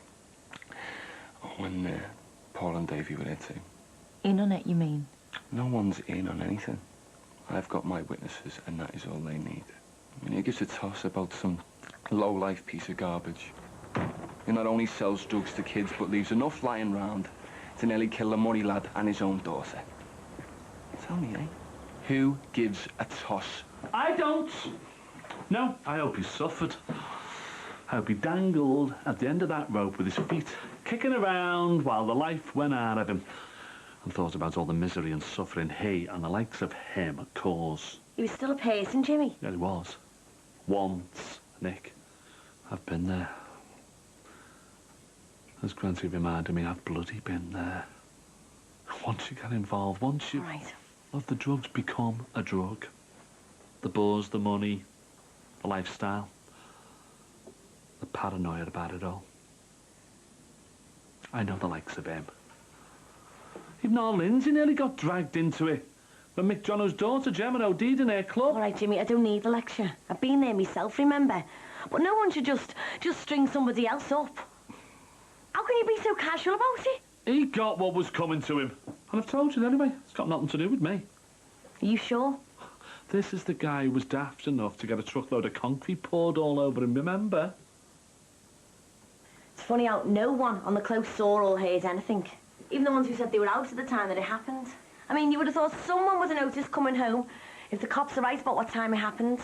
Oh, and Paul and Davey were there too. In on it, you mean? No one's in on anything. I've got my witnesses, and that is all they need. I mean, he gives a toss about some low-life piece of garbage. He not only sells drugs to kids, but leaves enough lying round to nearly kill a money lad and his own daughter. Tell me, eh? Who gives a toss? I don't. No, I hope he suffered. I hope he dangled at the end of that rope with his feet kicking around while the life went out of him, and thought about all the misery and suffering he and the likes of him cause. He was still a person, Jimmy. Yeah, he was. Once, Nick. I've been there. As Granty reminded me, I've bloody been there. Once you get involved, once you... Right. Well, the drugs become a drug. The buzz, the money, the lifestyle. The paranoia about it all. I know the likes of him. Even our Lindsay nearly got dragged into it when Mick Jono's daughter, Gemma, OD'd in her club. All right, Jimmy, I don't need the lecture. I've been there myself, remember? But no one should just string somebody else up. How can you be so casual about it? He got what was coming to him. And I've told you anyway, it's got nothing to do with me. Are you sure? This is the guy who was daft enough to get a truckload of concrete poured all over him, remember? It's funny how no one on the close saw or heard anything. Even the ones who said they were out at the time that it happened. I mean, you would have thought someone would have noticed coming home if the cops are right about what time it happened.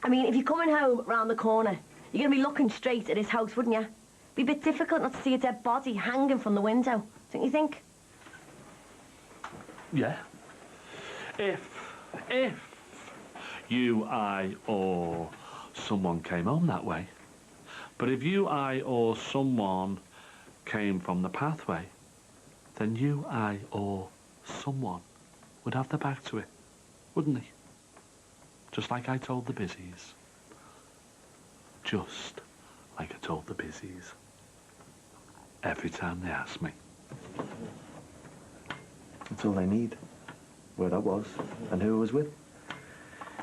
I mean, if you're coming home round the corner, you're going to be looking straight at his house, wouldn't you? Be a bit difficult not to see a dead body hanging from the window, don't you think? Yeah. If you, I, or someone came home that way. But if you, I, or someone came from the pathway, then you, I, or someone would have their back to it, wouldn't he? Just like I told the busies. Just like I told the busies. Every time they ask me. That's all they need. Where I was, and who I was with.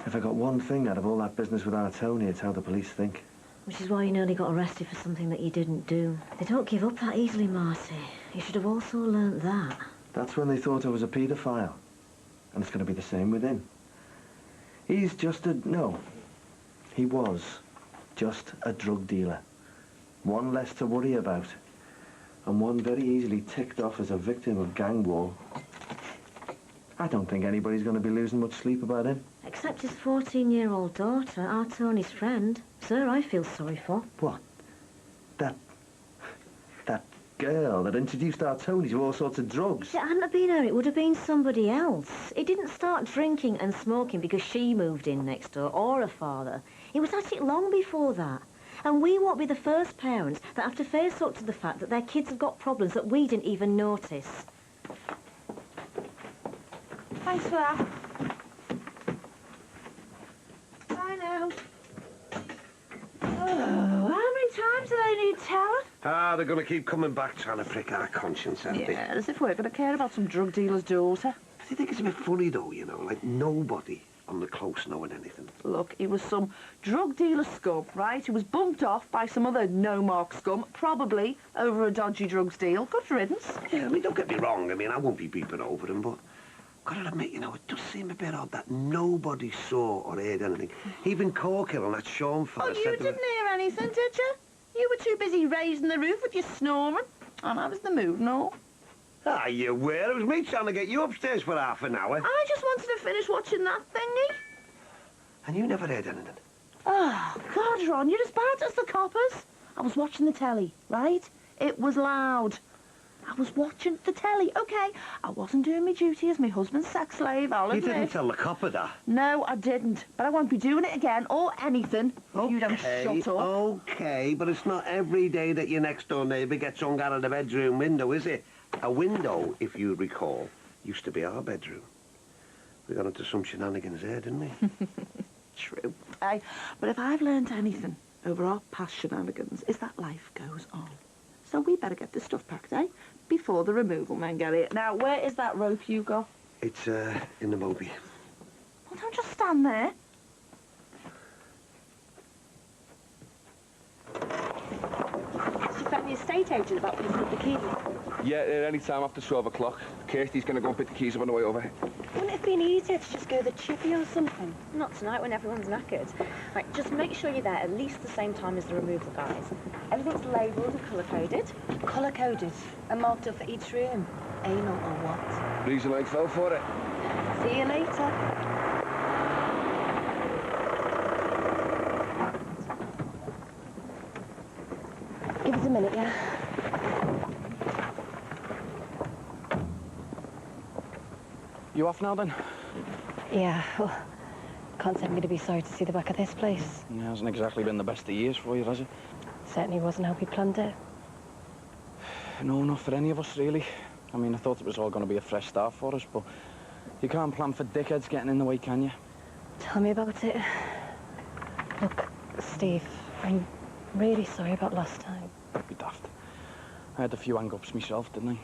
If I got one thing out of all that business with our Tony, it's how the police think. Which is why you nearly got arrested for something that you didn't do. They don't give up that easily, Marty. You should have also learnt that. That's when they thought I was a paedophile. And it's going to be the same with him. He's just a... no. He was just a drug dealer. One less to worry about. And one very easily ticked off as a victim of gang war. I don't think anybody's going to be losing much sleep about him. Except his 14-year-old daughter, our Tony's friend. Sir, I feel sorry for. What? That girl that introduced our Tony to all sorts of drugs. If it hadn't have been her, it would have been somebody else. He didn't start drinking and smoking because she moved in next door, or her father. He was at it long before that. And we won't be the first parents that have to face up to the fact that their kids have got problems that we didn't even notice. Thanks for that. Bye now. Oh, how many times do they need telling? Ah, they're going to keep coming back trying to prick our conscience, aren't they? Yeah, as if we're going to care about some drug dealer's daughter. Do you think it's a bit funny, though, you know, like nobody on the close knowing anything? Look, he was some drug dealer scum, right? He was bumped off by some other no-mark scum, probably over a dodgy drugs deal. Good riddance. Yeah, I mean, don't get me wrong. I mean, I won't be beeping over him, but gotta admit, you know, it does seem a bit odd that nobody saw or heard anything. Even Corkill and that Sean fella Oh, you said... didn't hear anything, did you? You were too busy raising the roof with your snoring. And I was the mood and all. Ah, you were. It was me trying to get you upstairs for half an hour. I just wanted to finish watching that thingy. And you never heard anything? Oh, God, Ron, you're as bad as the coppers. I was watching the telly, right? It was loud. I was watching the telly, OK? I wasn't doing my duty as my husband's sex slave, I'll admit. You didn't tell the copper that. No, I didn't. But I won't be doing it again, or anything, if you don't shut up. OK, but it's not every day that your next-door neighbour gets hung out of the bedroom window, is it? A window, if you recall, used to be our bedroom. We got into some shenanigans there, didn't we? True. Aye, but if I've learned anything over our past shenanigans, is that life goes on. So we better get this stuff packed, eh? Before the removal men get it. Now, where is that rope you got? It's, in the Moby. Well, don't just stand there. Did you phone the estate agent about picking up the keys? Yeah, any time after 12 o'clock. Kirsty's going to go and pick the keys up on the way over. Wouldn't it have been easier to just go the chippy or something? Not tonight when everyone's knackered. Right, just make sure you're there at least the same time as the removal guys. Everything's labelled and colour-coded. Colour-coded? And marked up for each room. Anal or what? Reason I fell for it. See you later. Give us a minute, yeah? You off now, then? Yeah, well, can't say I'm going to be sorry to see the back of this place. It hasn't exactly been the best of years for you, has it? Certainly wasn't how we planned it. No, not for any of us, really. I mean, I thought it was all going to be a fresh start for us, but you can't plan for dickheads getting in the way, can you? Tell me about it. Look, Steve, I'm really sorry about last time. Don't be daft. I had a few hang-ups myself, didn't I?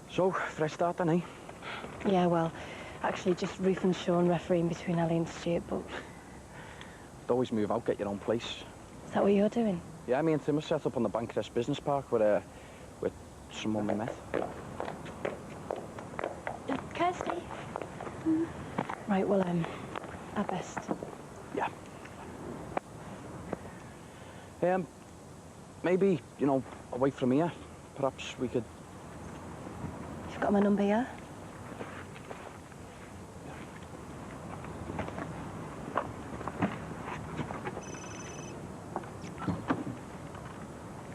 So, fresh start then, eh? Yeah, well, actually just Ruth and Sean refereeing between Ellie and Stuart, but... Always move out, get your own place. Is that what you're doing? Yeah, me and Tim are set up on the Bankrest Business Park with someone we met. Kirsty? Right, well, at best. Yeah. Maybe, you know, away from here, perhaps we could... You've got my number, yeah?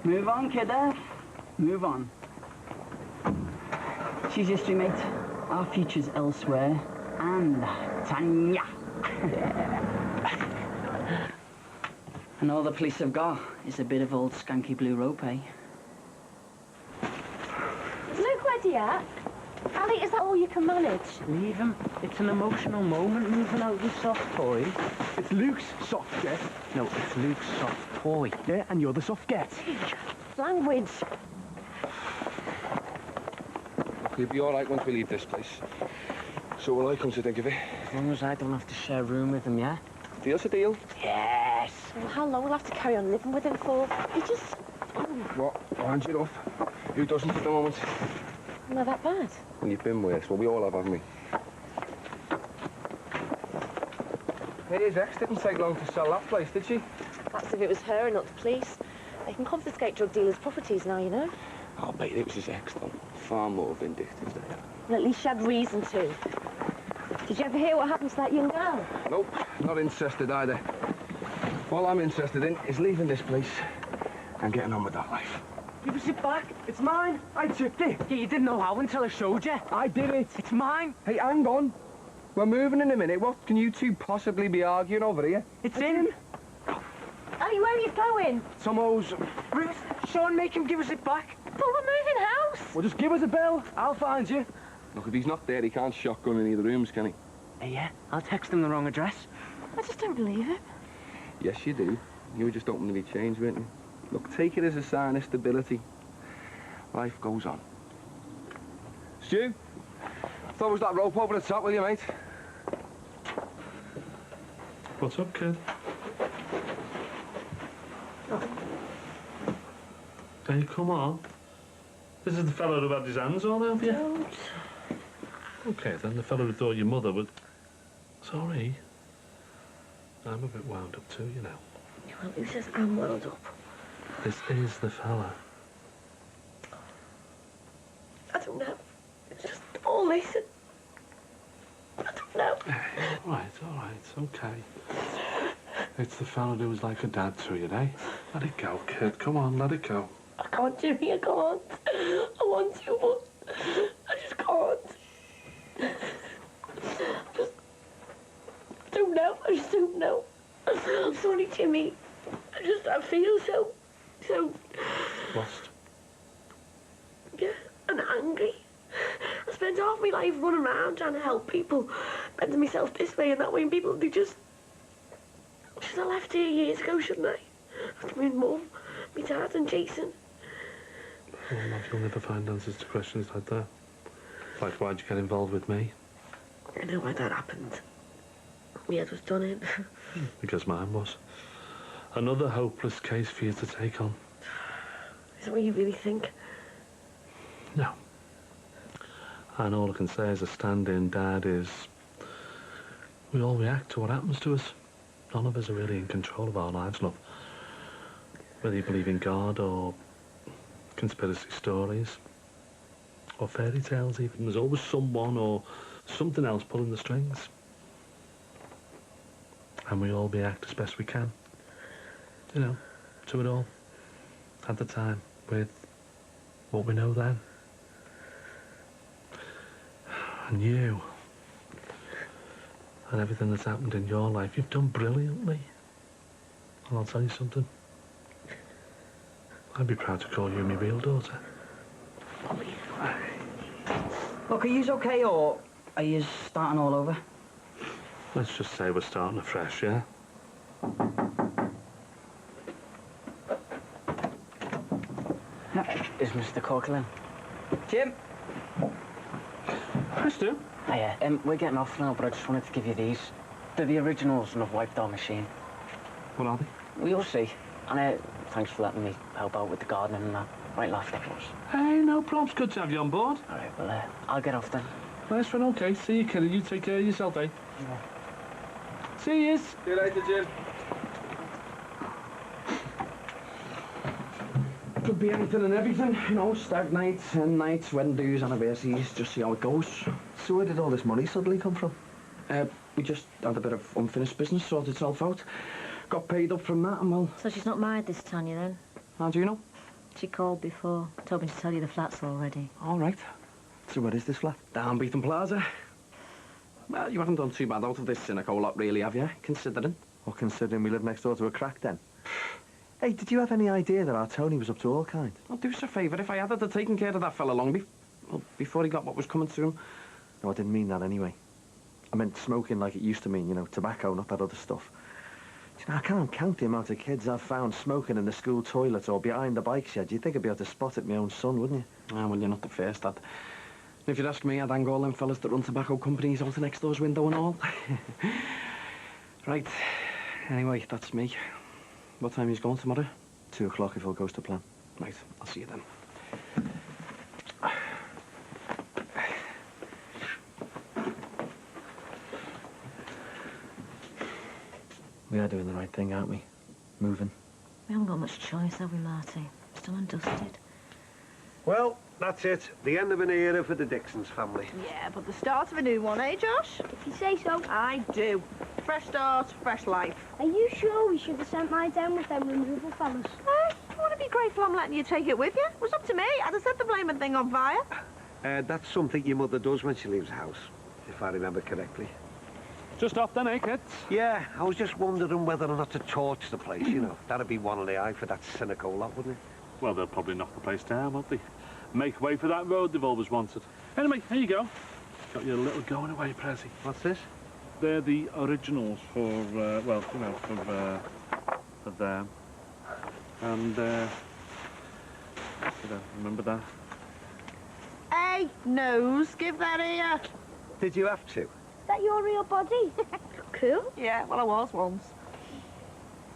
Move on, kiddo. Move on. She's history, mate. Our future's elsewhere. And Tanya. And all the police have got is a bit of old skanky blue rope, eh? Is Luke ready yet? Ali, is that all you can manage? Leave him. It's an emotional moment moving out with soft toy. It's Luke's soft get. No, it's Luke's soft toy. Yeah, and you're the soft get. Language. We'll be all right once we leave this place. So will I, come to think of it. As long as I don't have to share a room with him, yeah? Deal's a deal. Yes. Well, how long will I have to carry on living with him for? He just... What? Hands it off. Who doesn't at the moment? Not that bad. And you've been worse. Well, we all have, haven't we? Hey, his ex didn't take long to sell that place, did she? That's if it was her and not the police. They can confiscate drug dealers' properties now, you know. I'll bet it was his ex, though. Far more vindictive than her. Well, at least she had reason to. Did you ever hear what happened to that young girl? Nope, not interested either. All I'm interested in is leaving this place and getting on with that life. Give us it back. It's mine. I took it. Yeah, you didn't know how until I showed you. I did it. It's mine. Hey, hang on. We're moving in a minute. What can you two possibly be arguing over here? It's in. Ali, where are you going? Somehows... Ruth, Sean, make him give us it back. But we're moving house. Well, just give us a bell. I'll find you. Look, if he's not there, he can't shotgun in either rooms, can he? Hey, yeah, I'll text him the wrong address. I just don't believe it. Yes, you do. You were just hoping to be changed, weren't you? Look, take it as a sign of stability. Life goes on. Stu, throw us that rope over the top, will you, mate? What's up, kid? Hey, come on. This is the fellow who had his hands on, have you? Don't. Okay, then, the fellow who thought your mother was... Sorry. I'm a bit wound up too, you know. Well, who says I'm wound up? This is the fella. I don't know. It's just all Nathan. I don't know. All right, okay. It's the fella who was like a dad to you, eh? Let it go, kid. Come on, let it go. I can't, Jimmy, I can't. I want to, but I just can't. I just don't know. I'm sorry, Jimmy. I feel so... Lost? Yeah, and angry. I spent half my life running around trying to help people, bending myself this way and that way, and people, they just... Should I left here years ago, shouldn't I? After my mum, my dad and Jason. Well, Matt, you'll never find answers to questions like that. Like, why'd you get involved with me? I know why that happened. My head was done in. Because mine was. Another hopeless case for you to take on. Is that what you really think? No. And all I can say as a stand-in dad is we all react to what happens to us. None of us are really in control of our lives, love. Whether you believe in God or conspiracy stories or fairy tales even, there's always someone or something else pulling the strings. And we all react as best we can, you know, to it all, at the time, with what we know then. And you, and everything that's happened in your life, you've done brilliantly. And I'll tell you something, I'd be proud to call you my real daughter. Look, are you okay, or are you starting all over? Let's just say we're starting afresh, yeah? Is Mr. Corkland? Jim! Hi, Stu. Hiya. We're getting off now, but I just wanted to give you these. They're the originals, and I've wiped our machine. What are they? Well, you'll see. And thanks for letting me help out with the gardening and that. Right, laughed at us. Hey, no problems. Good to have you on board. All right, well, I'll get off then. Nice one, okay. See you, kid. You take care of yourself, eh? Yeah. See you. See you later, Jim. Could be anything and everything, you know, stag nights, hen nights, wedding dues, anniversaries, just see how it goes. So where did all this money suddenly come from? We just had a bit of unfinished business, sorted itself out. Got paid up from that and well... So she's not married this Tanya then? How do you know? She called before, told me to tell you the flat's already. All right. So where is this flat? Down Beetham Plaza. Well, you haven't done too bad out of this cynical lot, really, have you? Considering. Well, considering we live next door to a crack den. Hey, did you have any idea that our Tony was up to all kinds? I'll do us a favour. If I had to taken care of that fella long before he got what was coming to him. No, I didn't mean that anyway. I meant smoking like it used to mean, you know, tobacco, not that other stuff. You know, I can't count the amount of kids I've found smoking in the school toilets or behind the bike shed. You'd think I'd be able to spot it my own son, wouldn't you? Ah, well, you're not the first, Dad. If you'd ask me, I'd hang all them fellas that run tobacco companies out the next door's window and all. Right. Anyway, that's me. What time are you going tomorrow? 2 o'clock if all goes to plan. Right, I'll see you then. We are doing the right thing, aren't we? Moving. We haven't got much choice, have we, Marty? Still undusted. Well, that's it. The end of an era for the Dixons family. Yeah, but the start of a new one, eh, Josh? If you say so. I do. Fresh start, fresh life. Are you sure we should have sent mine down with them removal fellas? You want to be grateful I'm letting you take it with you? It was up to me. I'd have set the blaming thing on fire. That's something your mother does when she leaves the house, if I remember correctly. Just off then, eh, kids? Yeah, I was just wondering whether or not to torch the place, you know. That'd be one on the eye for that cynical lot, wouldn't it? Well, they'll probably knock the place down, won't they? Make way for that road they've always wanted. Anyway, here you go. Got your little going away present. What's this? They're the originals for, well, you know, for them. And, remember that? Hey, nose, give that here. Did you have to? Is that your real body? Cool. Yeah, well, I was once.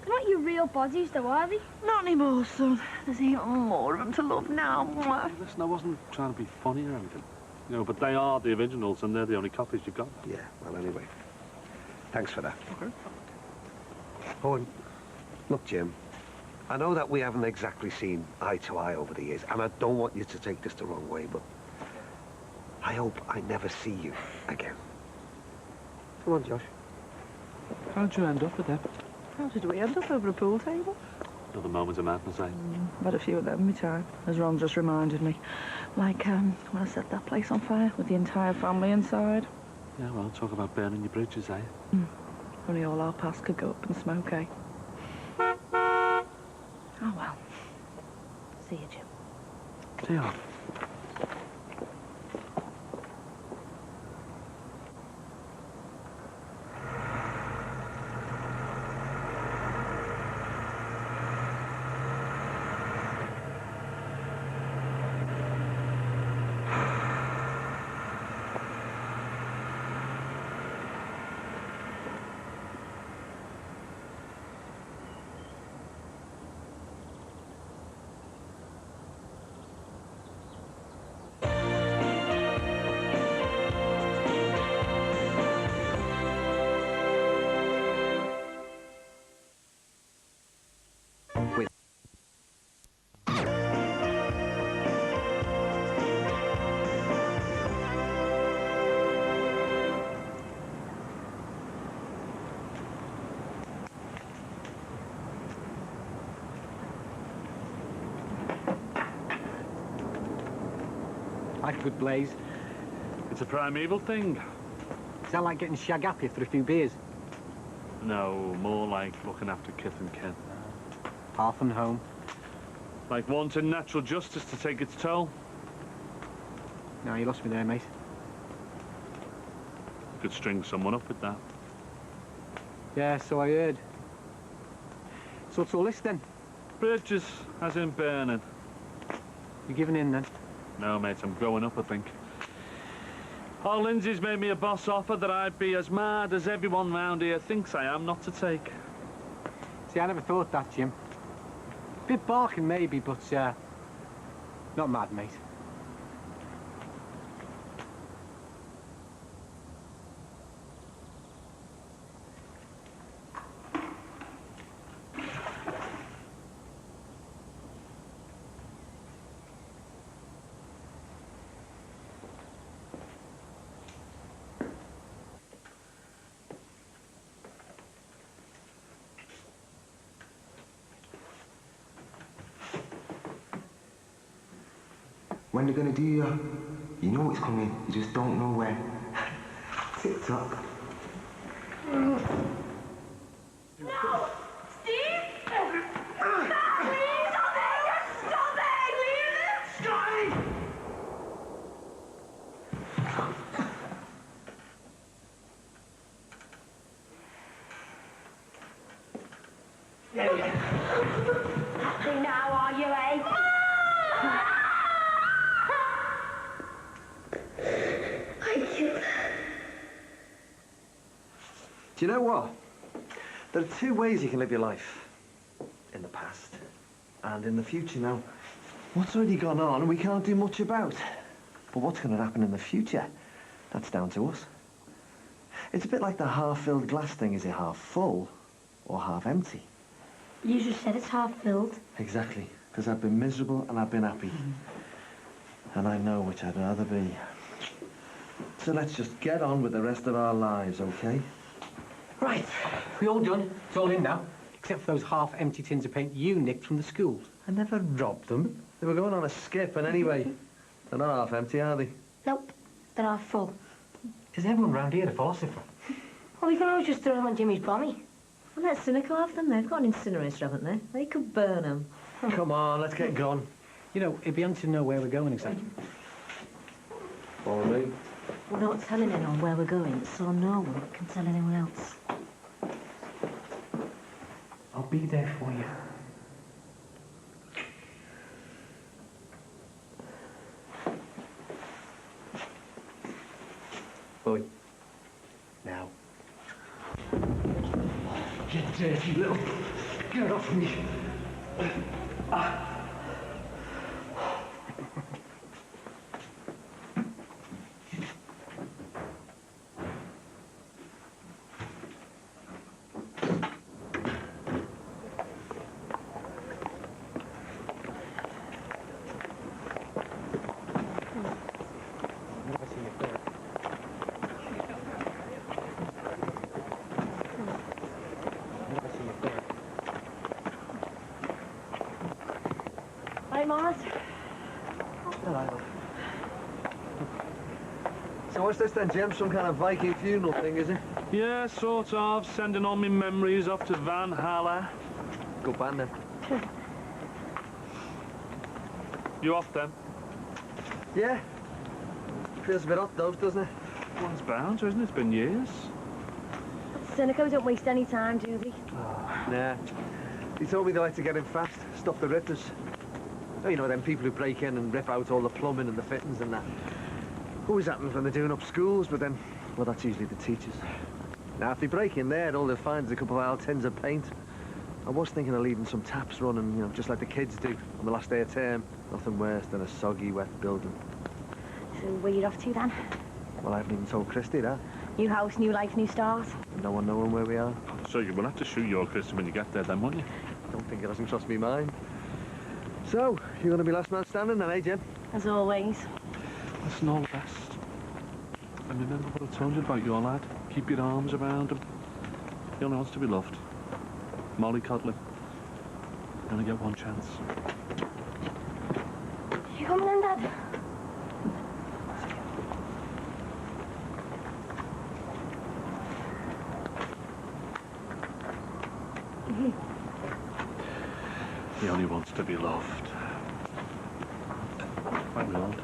They're not your real bodies, though, are they? Not anymore, son. There's even more of them to love now. Hey, listen, I wasn't trying to be funny or anything. You know, but they are the originals and they're the only copies you've got. Yeah, well, anyway. Thanks for that. Okay. Oh, and look, Jim, I know that we haven't exactly seen eye to eye over the years, and I don't want you to take this the wrong way, but I hope I never see you again. Come on, Josh. How'd you end up with them? How did we end up over a pool table? Another moment of madness, eh? I've had a few of them in my time, as Ron just reminded me. Like, when I set that place on fire with the entire family inside. Yeah, well, talk about burning your bridges, eh? Only all our past could go up in smoke, eh? Oh, well. See you, Jim. See you. Like a good blaze. It's a primeval thing. Is that like getting shag happy after a few beers? No, more like looking after kith and kin. Half and home. Like wanting natural justice to take its toll. No, you lost me there, mate. You could string someone up with that. Yeah, so I heard. So what's all this then? Bridges, as in burning. You giving in then? No, mate, I'm growing up, I think. Oh, Lindsay's made me a boss offer that I'd be as mad as everyone round here thinks I am not to take. See, I never thought that, Jim. Bit barking maybe, but, not mad, mate. When they're gonna do you know it's coming, you just don't know when. Tick-tock. No! Steve! Stop, please! Stop it! Stop it! Leave it! Stop it! Happy now, are you, eh? Do you know what? There are two ways you can live your life. In the past and in the future. Now, what's already gone on we can't do much about. But what's going to happen in the future? That's down to us. It's a bit like the half-filled glass thing. Is it half full or half empty? You just said it's half filled. Exactly. Because I've been miserable and I've been happy. And I know which I'd rather be. So let's just get on with the rest of our lives, okay? Right, we all done. It's all in now. Except for those half-empty tins of paint you nicked from the school. I never robbed them. They were going on a skip, and anyway, they're not half-empty, are they? Nope, they're half full. Is everyone round here a philosopher? Well, we can always just throw them on Jimmy's bommy. Well, let Cynical have them. They've got an incinerator, haven't they? They could burn them. Come on, let's get going. You know, it'd be handy to know where we're going exactly. Follow me. We're not telling anyone where we're going, so no one can tell anyone else. I'll be there for you. Boy. Now. You dirty little... Get off me. Mars. Hello. So what's this then, Jim? Some kind of Viking funeral thing, is it? Yeah, sort of. Sending all my memories off to Van Halla. Good band then. You off then? Yeah. Feels a bit hot though, doesn't it? One's bound, isn't it? It's been years. Cynico don't waste any time, do they? Nah. He told me they like to get in fast, stop the rippers. Oh, you know, them people who break in and rip out all the plumbing and the fittings and that. Always happens when they're doing up schools, but then, well, that's usually the teachers. Now, if they break in there, all they'll find is a couple of old tins of paint. I was thinking of leaving some taps running, you know, just like the kids do on the last day of term. Nothing worse than a soggy, wet building. So where you off to then? Well, I haven't even told Christy that. New house, new life, new stars. No one knowing where we are. So you will have to shoot your Christy when you get there then, won't you? Don't think it hasn't crossed me mind. So, you're going to be last man standing then, eh, Jen? As always. Listen, all the best. And remember what I told you about your lad. Keep your arms around him. He only wants to be loved. Mollycoddling. You only get one chance. You coming in, Dad? He only wants to be loved. Like we all do.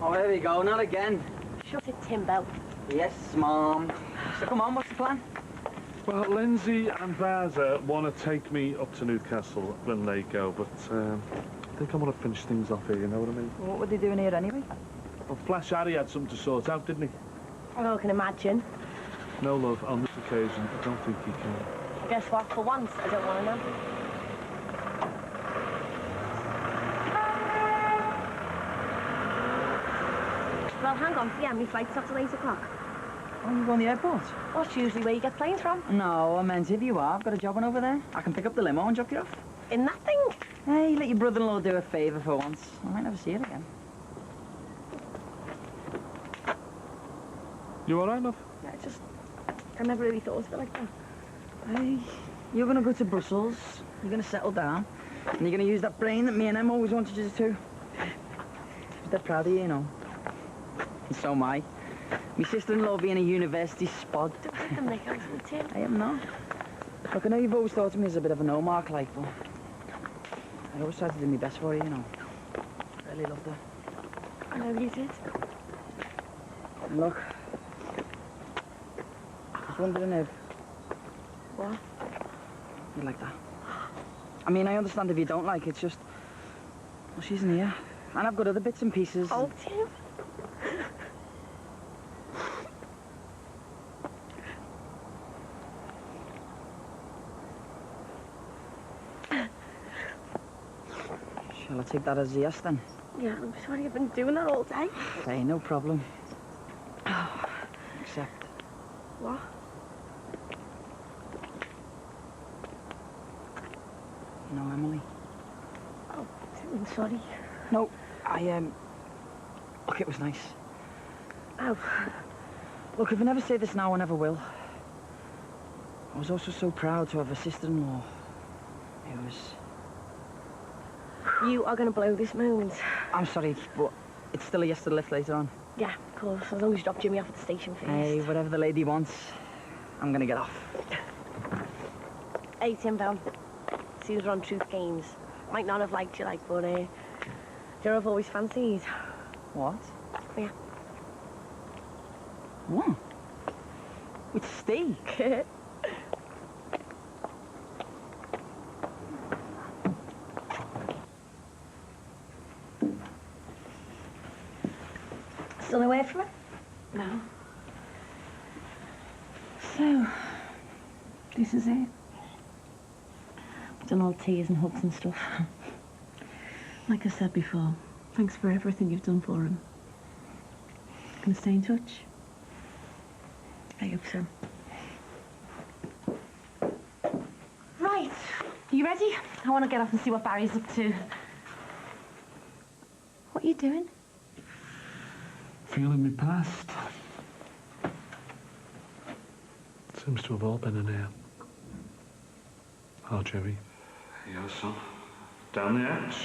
Oh, there we go, not again. Shut it, Timbo. Yes, Mom. So come on, what's the plan? Well, Lindsay and Baza want to take me up to Newcastle when they go, but I think I want to finish things off here, you know what I mean? What were they doing here anyway? Well, Flash Harry had something to sort out, didn't he? I can imagine. No, love, on this occasion, I don't think he can. Guess what? For once, I don't want to know. Well, hang on. Yeah, my flight's after 8 o'clock. Oh, you going to the airport? What's usually where you get planes from? No, I meant if you are, I've got a job on over there. I can pick up the limo and drop you off. In that thing? Hey, let your brother-in-law do a favour for once. I might never see it again. You all right, love? Yeah, I never really thought of it like that. Hey, you're going to go to Brussels, you're going to settle down, and you're going to use that brain that me and Em always wanted you to. She's dead proud of you, you know. And so am I. My sister-in-law being a university spod. Don't take the mick out of me, Tim. I am not. Look, I know you've always thought of me as a bit of a no-mark, like, but I always tried to do my best for you, you know. I really loved her. I know you did. And look, I was wondering if... What? You like that? I mean, I understand if you don't like it, it's just... Well, she's in here. And I've got other bits and pieces. Oh, Tim. Shall I take that as a yes, then? Yeah, I'm sorry I've been doing that all day. Hey, no problem. Except... What? You know, Emily. Oh, I'm sorry. No, Look, it was nice. Oh. Look, if I never say this now, I never will. I was also so proud to have a sister-in-law. It was... You are going to blow this moment. I'm sorry, but it's still a yes to the lift later on. Yeah, of course. As long as you drop Jimmy off at the station first. Hey, whatever the lady wants, I'm going to get off. Hey, Timbo. Seems we're on Truth Games. Might not have liked you, like, but, you're I've always fancied. What? Yeah. What? With steak? Still away from it? No. So, this is it. Done all tears and hugs and stuff. Like I said before, thanks for everything you've done for him. Gonna stay in touch? I hope so. Right, you ready? I want to get off and see what Barry's up to. What are you doing? Feeling me past. Seems to have all been in here. Oh, Jerry. Yeah, son. Down the hatch.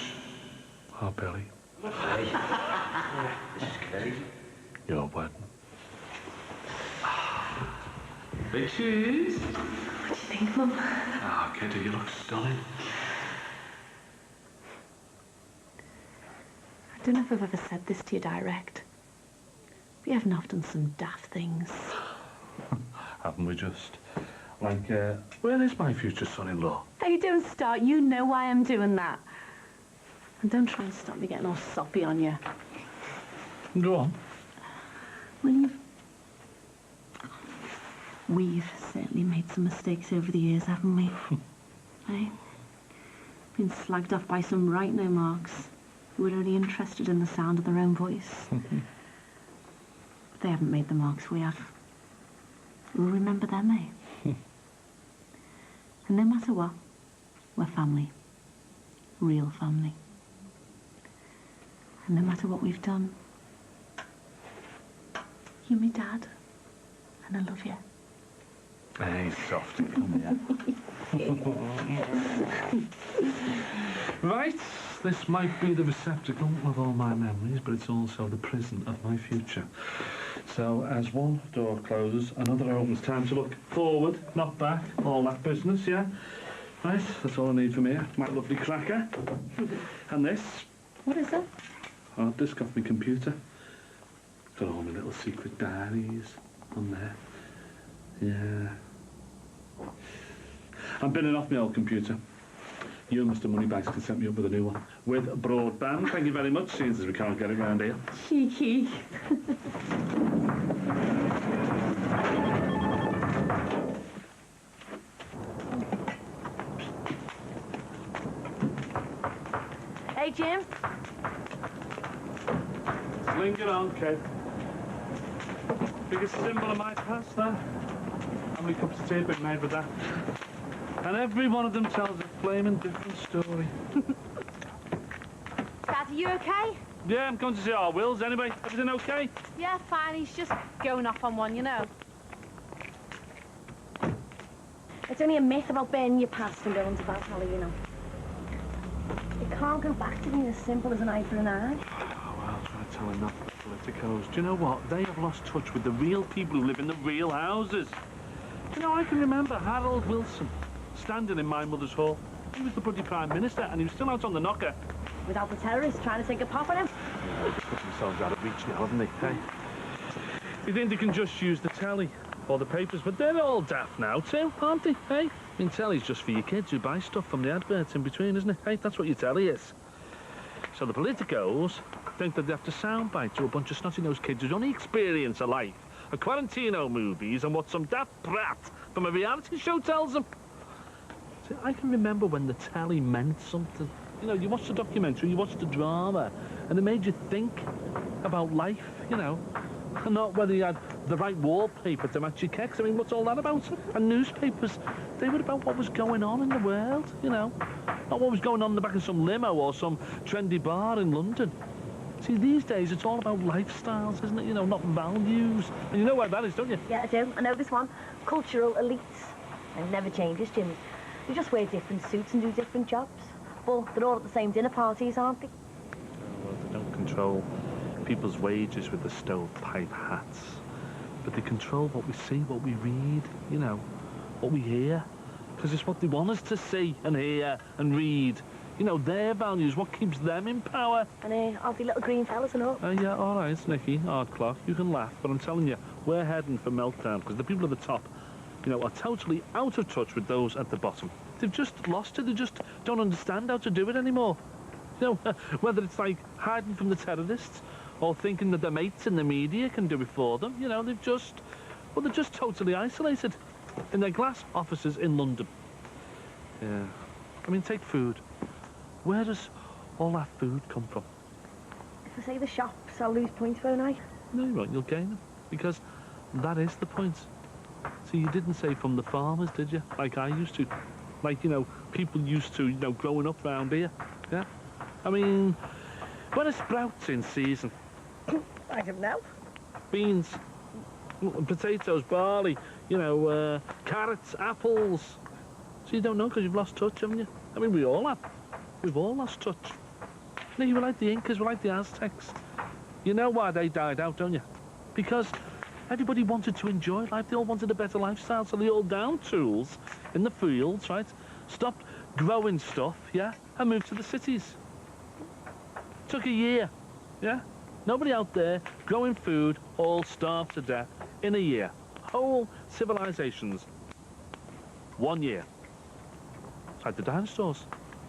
Oh, Billy. Hey. This is crazy. Your wedding. Big cheese. What do you think, Mum? Oh, Kitty, you look stunning. I don't know if I've ever said this to you direct. We haven't often some daft things. Haven't we just? Like, where is my future son-in-law? Hey, don't start. You know why I'm doing that. And don't try and stop me getting all soppy on you. Go on. Well, we've certainly made some mistakes over the years, haven't we? Hey? Been slagged off by some right no marks who were only interested in the sound of their own voice. But they haven't made the marks we have. We'll remember them, eh? And no matter what, we're family. Real family. And no matter what we've done, you're my dad, and I love you. Hey, softy, come here. Right, this might be the receptacle of all my memories, but it's also the prison of my future. So, as one door closes, another opens. Time to look forward, not back. All that business, yeah? Right, that's all I need from here. My lovely cracker. And this. What is it? Hard disk off my computer. Got all my little secret diaries on there. Yeah. I'm binning off my old computer. You and Mr. Moneybags can set me up with a new one. With broadband, thank you very much, seeing as we can't get it round here. Cheeky. Hey, Jim. Sling it on, kid. Biggest symbol of my past, there. How many cups of tea have been made with that? And every one of them tells a flaming different story. Dad, are you okay? Yeah, I'm going to see our Wills anyway. Everything okay? Yeah, fine. He's just going off on one, you know. It's only a myth about burning your past and going to Valhalla, you know. It can't go back to being as simple as an eye for an eye. Oh, well, try telling that to the politicos. Do you know what? They have lost touch with the real people who live in the real houses. You know, I can remember Harold Wilson standing in my mother's hall. He was the bloody Prime Minister, and he was still out on the knocker. Without the terrorists trying to take a pop at him. Put themselves out of reach now, haven't they? Hey? You think they can just use the telly or the papers, but they're all daft now too, aren't they? Hey? I mean, telly's just for your kids who buy stuff from the adverts in between, isn't it? Hey, that's what your telly is. So the politicos think that they have to soundbite to a bunch of snotty-nosed kids whose only experience of life are Quarantino movies and what some daft brat from a reality show tells them. See, I can remember when the telly meant something. You know, you watched the documentary, you watched the drama, and it made you think about life, you know, and not whether you had the right wallpaper to match your kecks. I mean, what's all that about? And newspapers, they were about what was going on in the world, you know, not what was going on in the back of some limo or some trendy bar in London. See, these days, it's all about lifestyles, isn't it? You know, not values. And you know where that is, don't you? Yeah, I do. I know this one. Cultural elites. And it never changes, Jim. They just wear different suits and do different jobs. But they're all at the same dinner parties, aren't they? Well, they don't control people's wages with the stovepipe hats. But they control what we see, what we read, you know, what we hear. Because it's what they want us to see and hear and read. You know, their values, what keeps them in power. And all the little green fellas and all. Yeah, all right, Nicky, hard clock, you can laugh, but I'm telling you, we're heading for meltdown, because the people at the top, you know, are totally out of touch with those at the bottom. They've just lost it, they just don't understand how to do it anymore. You know, whether it's like hiding from the terrorists, or thinking that their mates in the media can do it for them, you know, they're just totally isolated in their glass offices in London. Yeah, I mean, take food. Where does all that food come from? If I say the shops, I'll lose points, won't I? No, you won't. You'll gain them. Because that is the point. See, you didn't say from the farmers, did you? Like I used to. Like, you know, people used to, you know, growing up round here. Yeah? I mean, when are sprouts in season? I don't know. Beans, potatoes, barley, you know, carrots, apples. So you don't know because you've lost touch, haven't you? I mean, we all have. We've all lost touch. No, you were like the Incas, we're like the Aztecs. You know why they died out, don't you? Because everybody wanted to enjoy life. They all wanted a better lifestyle, so they all downed tools in the fields, right? Stopped growing stuff, yeah, and moved to the cities. Took a year, yeah? Nobody out there growing food, all starved to death in a year. Whole civilizations. 1 year. Like the dinosaurs.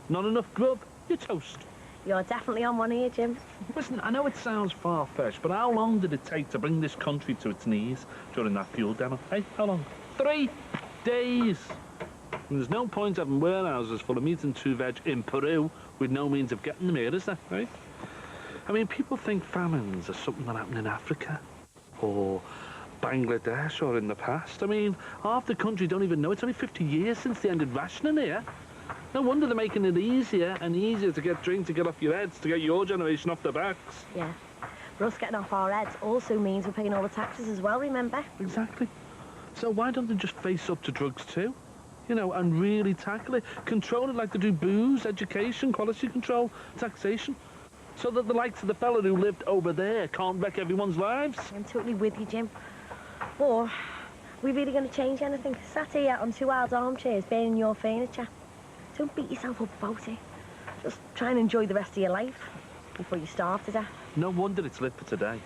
Not enough grub, you're toast. You're definitely on one here, Jim. Listen, I know it sounds far-fetched, but how long did it take to bring this country to its knees during that fuel demo? Hey, how long? 3 days. And there's no point having warehouses full of meat and 2 veg in Peru with no means of getting them here, is there, right? I mean, people think famines are something that happened in Africa or Bangladesh or in the past. I mean, half the country don't even know. It's only 50 years since they ended rationing here. No wonder they're making it easier and easier to get drink to get off your heads, to get your generation off their backs. Yeah. But us getting off our heads also means we're paying all the taxes as well, remember? Exactly. So why don't they just face up to drugs too? You know, and really tackle it. Control it like they do booze, education, quality control, taxation. So that the likes of the fella who lived over there can't wreck everyone's lives. I'm totally with you, Jim. Or, are we really going to change anything? Sat here on 2 wild armchairs, burning your furniture. Don't beat yourself up about it. Just try and enjoy the rest of your life before you starve to death. No wonder it's lit for today.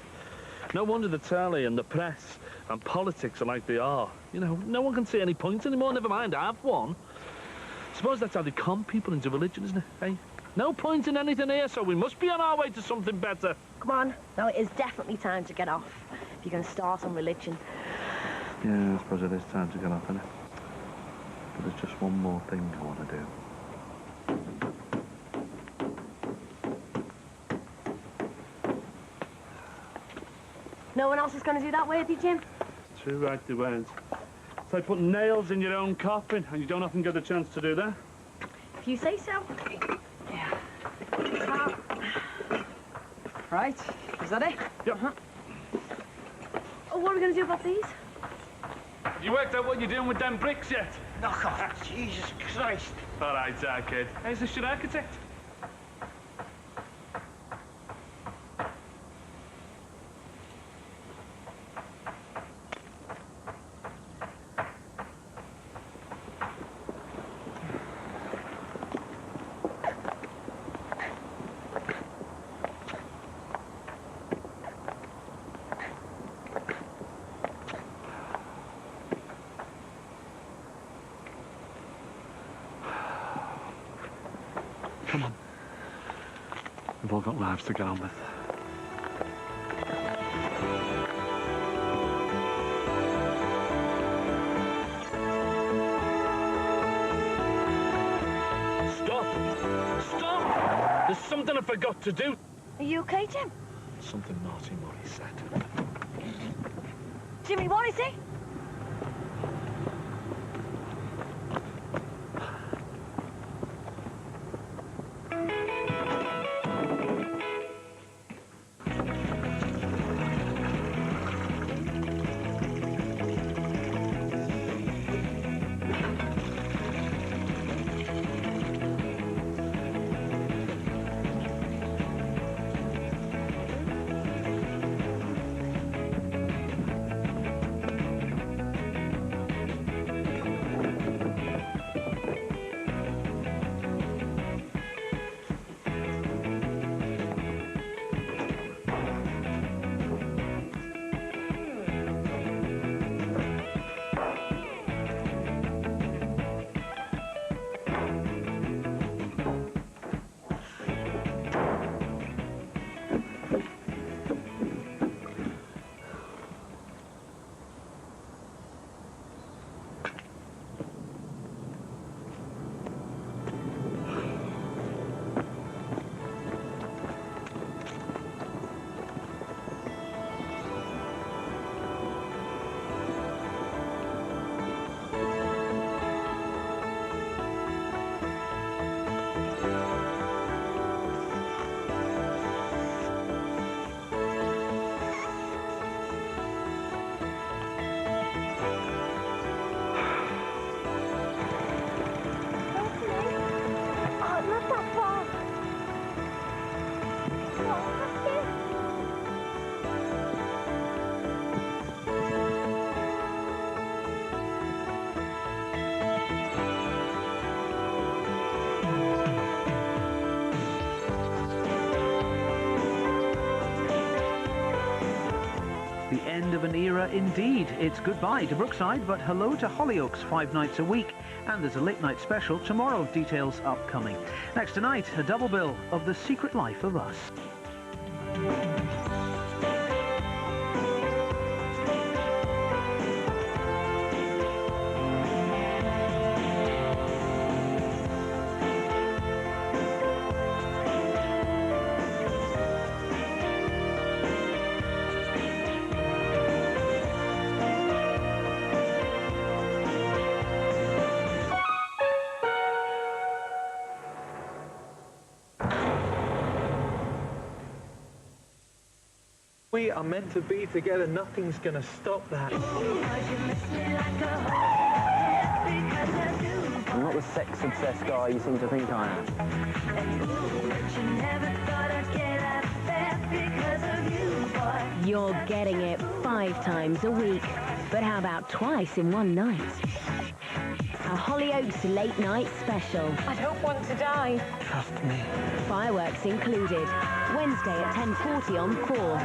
No wonder the telly and the press and politics are like they are. You know, no one can see any point anymore, never mind have one. Suppose that's how they con people into religion, isn't it, eh? No point in anything here, so we must be on our way to something better. Come on, now it is definitely time to get off. If you're going to start on religion. Yeah, I suppose it is time to get off, isn't it? But there's just one more thing I want to do. No one else is going to do that, were you, Jim? Too right they won't. It's like putting nails in your own coffin, and you don't often get a chance to do that. If you say so. Yeah. Right, is that it? Yep. Oh, what are we going to do about these? Have you worked out what you're doing with them bricks yet? Knock off. Jesus Christ. All right, kid. How's this your architect? Come on. We've all got lives to get on with. Stop! Stop! There's something I forgot to do. Are you okay, Jim? Something naughty Molly said. Jimmy, what is it? The end of an era indeed. It's goodbye to Brookside, but hello to Hollyoaks 5 nights a week. And there's a late night special tomorrow, details upcoming. Next tonight, a double bill of The Secret Life of Us. We are meant to be together. Nothing's gonna stop that. I'm not the sex-obsessed guy you seem to think I am. You're getting it 5 times a week. But how about twice in one night? A Hollyoaks late night special. I don't want to die. Trust me. Fireworks included. Wednesday at 10:40 on 4.